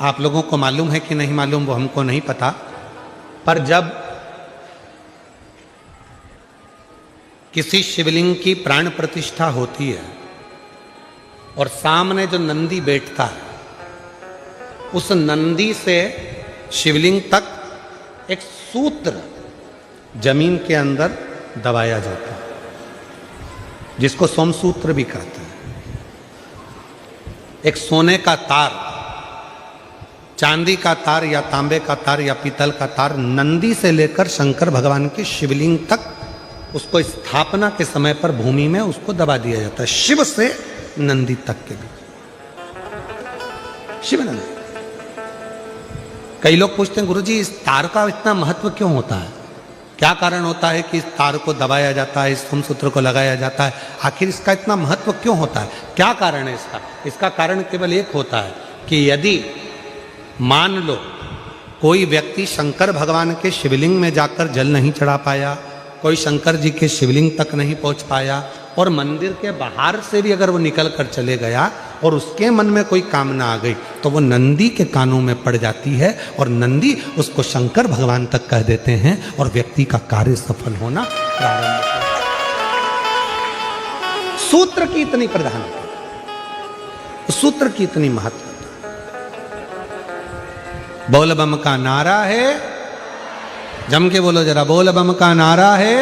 आप लोगों को मालूम है कि नहीं मालूम वो हमको नहीं पता, पर जब किसी शिवलिंग की प्राण प्रतिष्ठा होती है और सामने जो नंदी बैठता है, उस नंदी से शिवलिंग तक एक सूत्र जमीन के अंदर दबाया जाता है, जिसको सोमसूत्र भी कहते हैं। एक सोने का तार, चांदी का तार या तांबे का तार या पीतल का तार नंदी से लेकर शंकर भगवान के शिवलिंग तक उसको स्थापना के समय पर भूमि में उसको दबा दिया जाता है, शिव से नंदी तक के बीच, शिव नंदी। कई लोग पूछते हैं गुरुजी इस तार का इतना महत्व क्यों होता है, क्या कारण होता है कि इस तार को दबाया जाता है, इस सोमसूत्र को लगाया जाता है, आखिर इसका इतना महत्व क्यों होता है, क्या कारण है इसका? इसका कारण केवल एक होता है कि यदि मान लो कोई व्यक्ति शंकर भगवान के शिवलिंग में जाकर जल नहीं चढ़ा पाया, कोई शंकर जी के शिवलिंग तक नहीं पहुंच पाया और मंदिर के बाहर से भी अगर वो निकल कर चले गया और उसके मन में कोई कामना आ गई, तो वो नंदी के कानों में पड़ जाती है और नंदी उसको शंकर भगवान तक कह देते हैं और व्यक्ति का कार्य सफल होना प्रारंभ होता है। सूत्र की इतनी प्रधानता, सूत्र की इतनी महत्वता। बोल बम का नारा है, जम के बोलो जरा, बोल बम का नारा है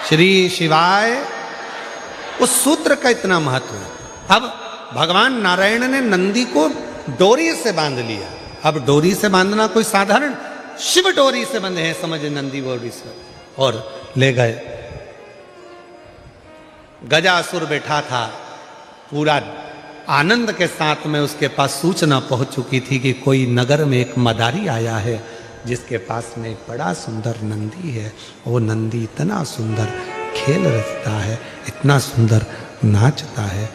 श्री शिवाय। उस सूत्र का इतना महत्व है। अब भगवान नारायण ने नंदी को डोरी से बांध लिया। अब डोरी से बांधना कोई साधारण, शिव डोरी से बंधे हैं, समझे, नंदी डोरी से, और ले गए। गजासुर बैठा था, पूरा आनंद के साथ में उसके पास सूचना पहुंच चुकी थी कि कोई नगर में एक मदारी आया है जिसके पास में एक बड़ा सुंदर नंदी है। वो नंदी इतना सुंदर खेल रचता है, इतना सुंदर नाचता है।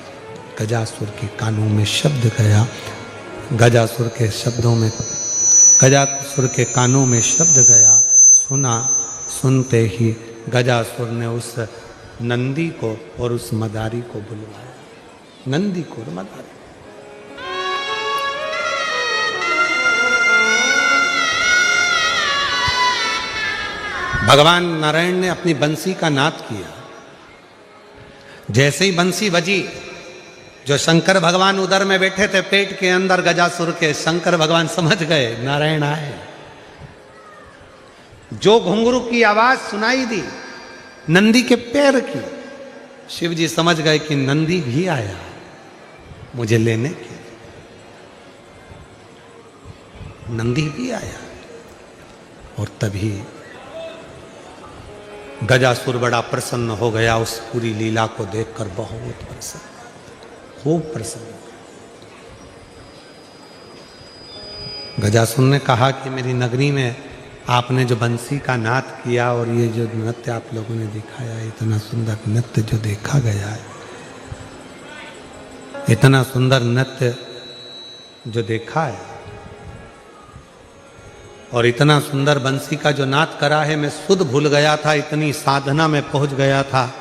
गजासुर के कानों में शब्द गया, गजासुर के शब्दों में, गजासुर के कानों में शब्द गया, सुना। सुनते ही गजासुर ने उस नंदी को और उस मदारी को बुलवाया, नंदी को और मदारी। भगवान नारायण ने अपनी बंसी का नाद किया। जैसे ही बंसी बजी, जो शंकर भगवान उधर में बैठे थे पेट के अंदर गजासुर के, शंकर भगवान समझ गए नारायण आए। जो घुंघरू की आवाज सुनाई दी नंदी के पैर की, शिव जी समझ गए कि नंदी भी आया मुझे लेने के। नंदी भी आया और तभी गजासुर बड़ा प्रसन्न हो गया। उस पूरी लीला को देखकर बहुत प्रसन्न, खूब प्रसन्न। गजासुर ने कहा कि मेरी नगरी में आपने जो बंसी का नाद किया और ये जो नृत्य आप लोगों ने दिखाया, इतना सुंदर नृत्य जो देखा गया है, इतना सुंदर नृत्य जो देखा है, और इतना सुंदर बंसी का जो नाद करा है, मैं सुध भूल गया था, इतनी साधना में पहुंच गया था।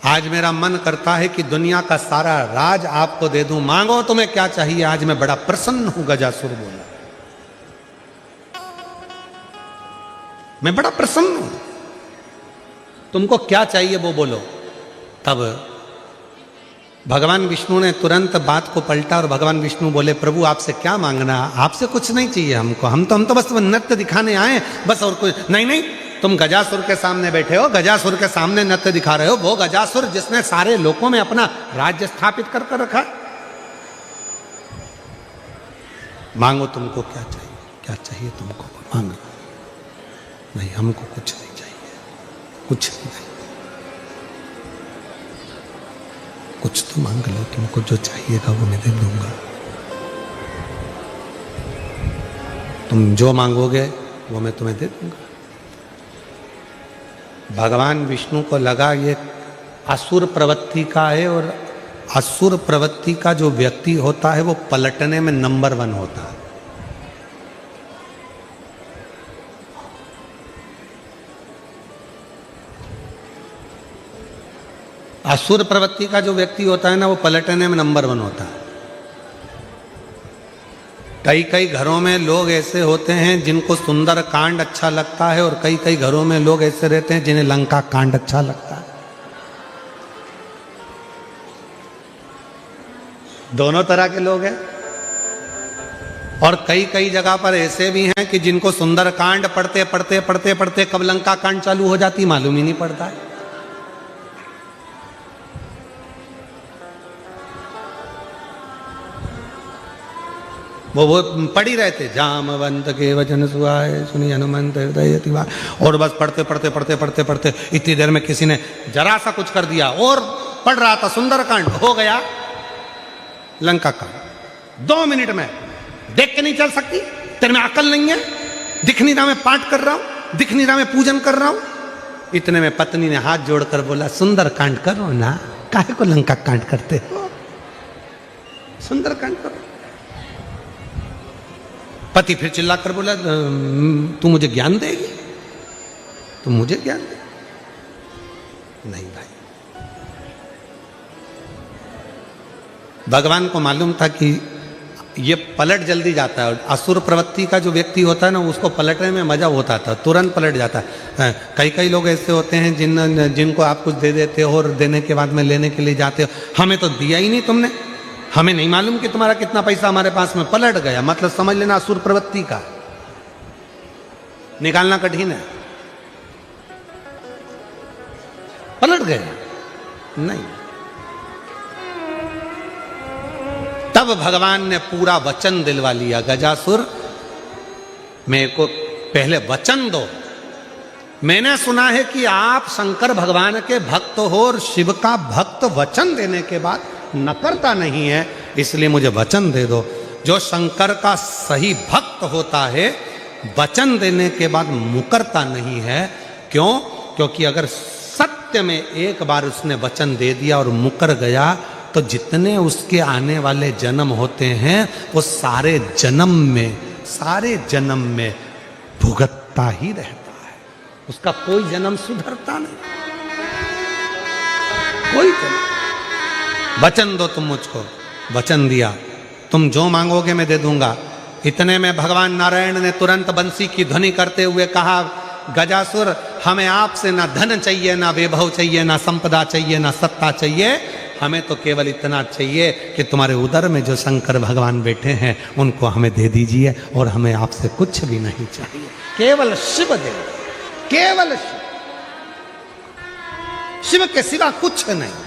आज मेरा मन करता है कि दुनिया का सारा राज आपको दे दूं, मांगो तुम्हें क्या चाहिए। आज मैं बड़ा प्रसन्न हूं, गजासुर बोला, मैं बड़ा प्रसन्न हूं, तुमको क्या चाहिए वो बोलो। तब भगवान विष्णु ने तुरंत बात को पलटा और भगवान विष्णु बोले, प्रभु आपसे क्या मांगना, आपसे कुछ नहीं चाहिए हमको, हम तो बस नृत्य दिखाने आए बस, और कुछ नहीं। नहीं, तुम गजासुर के सामने बैठे हो, गजासुर के सामने नृत्य दिखा रहे हो, वो गजासुर जिसने सारे लोकों में अपना राज्य स्थापित कर रखा। मांगो तुमको क्या चाहिए, क्या चाहिए तुमको मांगो। नहीं, हमको कुछ नहीं चाहिए, कुछ नहीं, कुछ तो मांग लो, तुमको जो चाहिएगा वो मैं दे दूंगा। तुम जो मांगोगे वो मैं तुम्हें दे दूंगा। भगवान विष्णु को लगा ये असुर प्रवृत्ति का है, और असुर प्रवृत्ति का जो व्यक्ति होता है वो पलटने में नंबर 1 होता है। असुर प्रवृत्ति का जो व्यक्ति होता है ना, वो पलटने में नंबर 1 होता है। कई कई घरों में लोग ऐसे होते हैं जिनको सुंदर कांड अच्छा लगता है, और कई कई घरों में लोग ऐसे रहते हैं जिन्हें लंका कांड अच्छा लगता है। दोनों तरह के लोग हैं। और कई कई जगह पर ऐसे भी हैं कि जिनको सुंदर कांड पढ़ते पढ़ते पढ़ते पढ़ते कब लंका कांड चालू हो जाती मालूम ही नहीं पड़ता है। वो पढ़ ही रहते, जामवंत के वचन सुहाए सुनी हनुमंत हृदय तिवार, और बस पढ़ते पढ़ते पढ़ते पढ़ते पढ़ते इतनी देर में किसी ने जरा सा कुछ कर दिया, और पढ़ रहा था सुंदर कांड, हो गया लंका कांड। 2 मिनट में देख के नहीं चल सकती, तेरे में अकल नहीं है, दिख नहीं रहा मैं पाठ कर रहा हूं, दिख नहीं रहा मैं पूजन कर रहा हूं। इतने में पत्नी ने हाथ जोड़कर बोला, सुंदर कांड करो ना, काहे को लंका कांड करते हो, सुंदर कांड करो। पति फिर चिल्लाकर बोला, तू मुझे ज्ञान देगी, तू मुझे ज्ञान दे। नहीं भाई, भगवान को मालूम था कि ये पलट जल्दी जाता है। असुर प्रवृत्ति का जो व्यक्ति होता है ना, उसको पलटने में मजा होता था, तुरंत पलट जाता है। कई कई लोग ऐसे होते हैं जिनको आप कुछ दे देते हो और देने के बाद में लेने के लिए जाते हो, हमें तो दिया ही नहीं तुमने, हमें नहीं मालूम कि तुम्हारा कितना पैसा हमारे पास में, पलट गया। मतलब समझ लेना असुर प्रवृत्ति का निकालना कठिन है, पलट गया। नहीं, तब भगवान ने पूरा वचन दिलवा लिया, गजासुर मेरे को पहले वचन दो। मैंने सुना है कि आप शंकर भगवान के भक्त हो, और शिव का भक्त वचन देने के बाद नकरता नहीं है, इसलिए मुझे वचन दे दो। जो शंकर का सही भक्त होता है वचन देने के बाद मुकरता नहीं है। क्यों? क्योंकि अगर सत्य में एक बार उसने वचन दे दिया और मुकर गया, तो जितने उसके आने वाले जन्म होते हैं वो सारे जन्म में भुगतता ही रहता है, उसका कोई जन्म सुधरता नहीं, कोई जन्म। वचन दो तुम मुझको, वचन दिया, तुम जो मांगोगे मैं दे दूंगा। इतने में भगवान नारायण ने तुरंत बंसी की ध्वनि करते हुए कहा, गजासुर हमें आपसे ना धन चाहिए, ना वैभव चाहिए, ना संपदा चाहिए, ना सत्ता चाहिए, हमें तो केवल इतना चाहिए कि तुम्हारे उदर में जो शंकर भगवान बैठे हैं उनको हमें दे दीजिए, और हमें आपसे कुछ भी नहीं चाहिए, केवल शिव दे, केवल शिव के सिवा कुछ नहीं।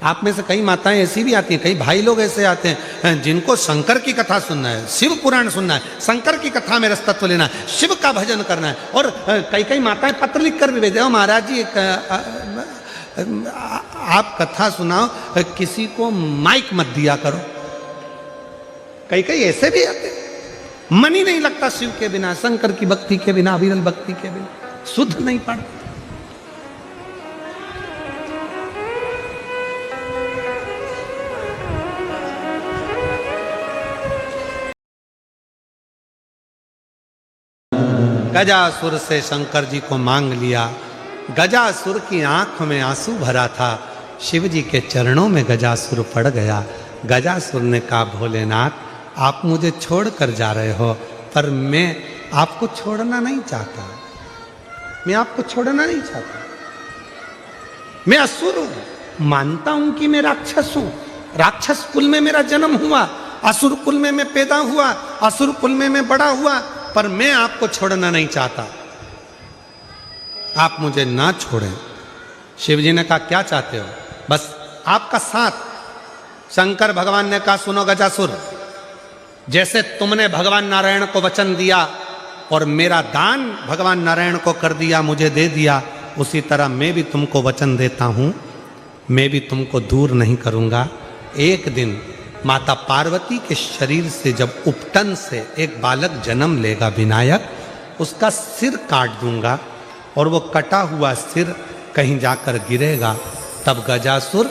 आप में से कई माताएं ऐसी भी आती हैं, कई भाई लोग ऐसे आते हैं जिनको शंकर की कथा सुनना है, शिव पुराण सुनना है, शंकर की कथा में रसतत्व लेना है, शिव का भजन करना है। और कई कई माताएं पत्र लिखकर भी भेजे, महाराज जी आप कथा सुनाओ, किसी को माइक मत दिया करो। कई कई ऐसे भी आते हैं, मन ही नहीं लगता शिव के बिना, शंकर की भक्ति के बिना, अविरल भक्ति के बिना, शुद्ध नहीं पड़ता। गजासुर से शंकर जी को मांग लिया। गजासुर की आंख में आंसू भरा था। शिव जी के चरणों में गजासुर पड़ गया। गजासुर ने कहा, भोलेनाथ आप मुझे छोड़कर जा रहे हो, पर मैं आपको छोड़ना नहीं चाहता। मैं आपको छोड़ना नहीं चाहता। मैं असुर हूं, मानता हूं कि मैं राक्षस हूं। राक्षस कुल में मेरा जन्म हुआ, असुर कुल में मैं पैदा हुआ, असुर कुल में मैं बड़ा हुआ, पर मैं आपको छोड़ना नहीं चाहता। आप मुझे ना छोड़ें। शिव जी ने कहा, क्या चाहते हो? बस आपका साथ। शंकर भगवान ने कहा, सुनो गजासुर, जैसे तुमने भगवान नारायण को वचन दिया और मेरा दान भगवान नारायण को कर दिया, मुझे दे दिया, उसी तरह मैं भी तुमको वचन देता हूं, मैं भी तुमको दूर नहीं करूंगा। एक दिन माता पार्वती के शरीर से जब उपटन से एक बालक जन्म लेगा विनायक, उसका सिर काट दूंगा और वो कटा हुआ सिर कहीं जाकर गिरेगा। तब गजासुर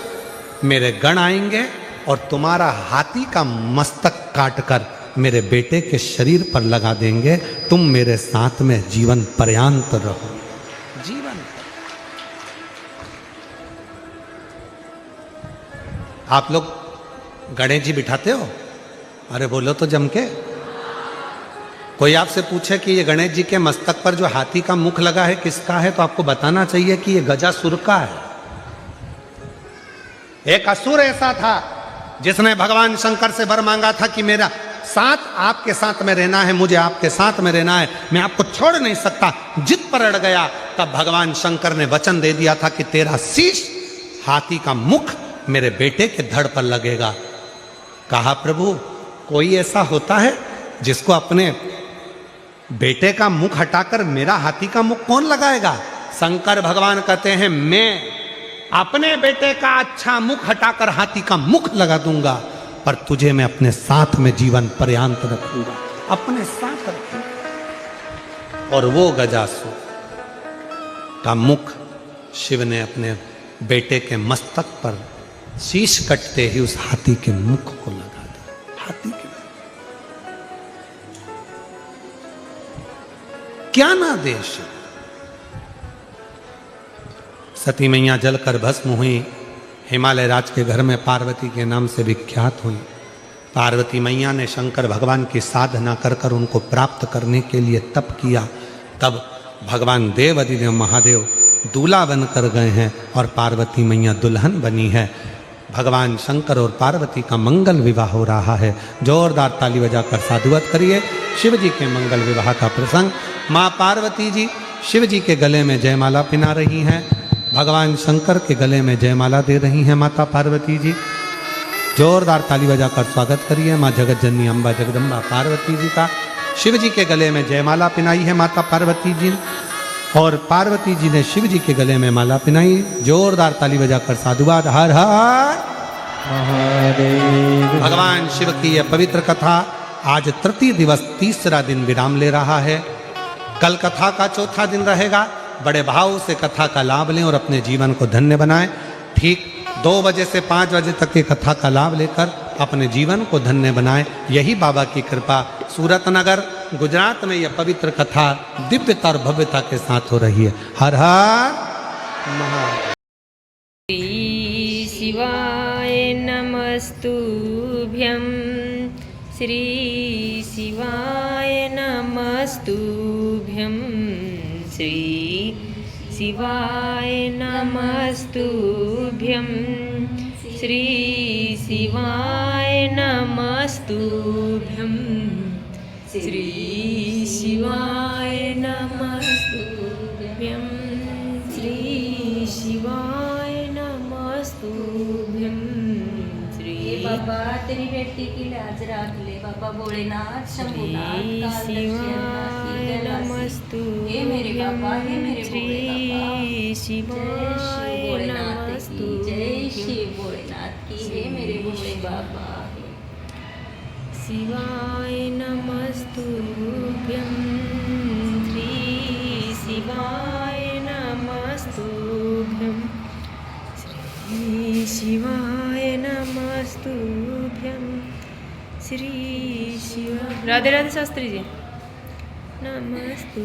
मेरे गण आएंगे और तुम्हारा हाथी का मस्तक काटकर मेरे बेटे के शरीर पर लगा देंगे। तुम मेरे साथ में जीवन पर्यंत रहो। जीवन। आप लोग गणेश जी बिठाते हो? अरे बोलो तो जम के। कोई आपसे पूछे कि ये गणेश जी के मस्तक पर जो हाथी का मुख लगा है किसका है, तो आपको बताना चाहिए कि ये गजासुर का है। एक असुर ऐसा था जिसने भगवान शंकर से वर मांगा था कि मेरा साथ आपके साथ में रहना है, मुझे आपके साथ में रहना है, मैं आपको छोड़ नहीं सकता। जिद पर अड़ गया। तब भगवान शंकर ने वचन दे दिया था कि तेरा शीश, हाथी का मुख मेरे बेटे के धड़ पर लगेगा। कहा, प्रभु कोई ऐसा होता है जिसको अपने बेटे का मुख हटाकर मेरा हाथी का मुख कौन लगाएगा? शंकर भगवान कहते हैं, मैं अपने बेटे का अच्छा मुख हटाकर हाथी का मुख लगा दूंगा, पर तुझे मैं अपने साथ में जीवन पर्यंत रखूंगा। अपने साथ रखूंगा। और वो गजासुर का मुख शिव ने अपने बेटे के मस्तक पर शीश कटते ही उस हाथी के मुख को लगा दिया। हाथी के क्या ना देश। सती मैया जलकर भस्म हुई। हिमालय राज के घर में पार्वती के नाम से विख्यात हुई। पार्वती मैया ने शंकर भगवान की साधना कर कर उनको प्राप्त करने के लिए तप किया। तब भगवान देव अधिदेव महादेव दूल्हा बनकर गए हैं और पार्वती मैया दुल्हन बनी है। भगवान शंकर और पार्वती का मंगल विवाह हो रहा है। जोरदार ताली बजाकर साधुवाद करिए शिव जी के मंगल विवाह का प्रसंग। माँ पार्वती जी शिव जी के गले में जयमाला पिना रही हैं। भगवान शंकर के गले में जयमाला दे रही हैं माता पार्वती जी। जोरदार ताली बजाकर स्वागत करिए माँ जगत जननी अम्बा जगदम्बा पार्वती जी का। शिव जी के गले में जयमाला पिनाई है माता पार्वती जी, और पार्वती जी ने शिव जी के गले में माला पिनाई। जोरदार ताली बजाकर साधुवाद। हर हर महादेव। भगवान शिव की यह पवित्र कथा आज तृतीय दिवस तीसरा दिन विराम ले रहा है। कल कथा का चौथा दिन रहेगा। बड़े भाव से कथा का लाभ लें और अपने जीवन को धन्य बनाएं। ठीक 2 बजे से 5 बजे तक की कथा का लाभ लेकर अपने जीवन को धन्य बनाएं। यही बाबा की कृपा। सूरत नगर गुजरात में यह पवित्र कथा दिव्यता और भव्यता के साथ हो रही है। हर हर महादेव। श्री शिवाय नमस्तुभ्यं। श्री शिवाय नमस्तुभ्यं। श्री शिवाय नमस्तुभ्यं। श्री शिवाय नमस्तुभ्यं। श्री शिवाय नमस्तुभ्यं। श्री शिवाय नमस्तुभ्यं। श्री बाबा तेरी बेटी की लाज रख ले बाबा भोलेनाथ शंभुनाथ शिवाय नमस्तुभ्यं। हे मेरे बाबा हे मेरे श्री शिवाय नमस्तुभ्यं। जय शिव भोलेनाथ की हे मेरे भोले बाबा। शिवाय नमस्तुभ्यं। श्री शिवाय नमस्तुभ्यं। श्री शिवाय नमस्तुभ्यं। श्री शिवाय। राधे राधे शास्त्री जी। नमस्तु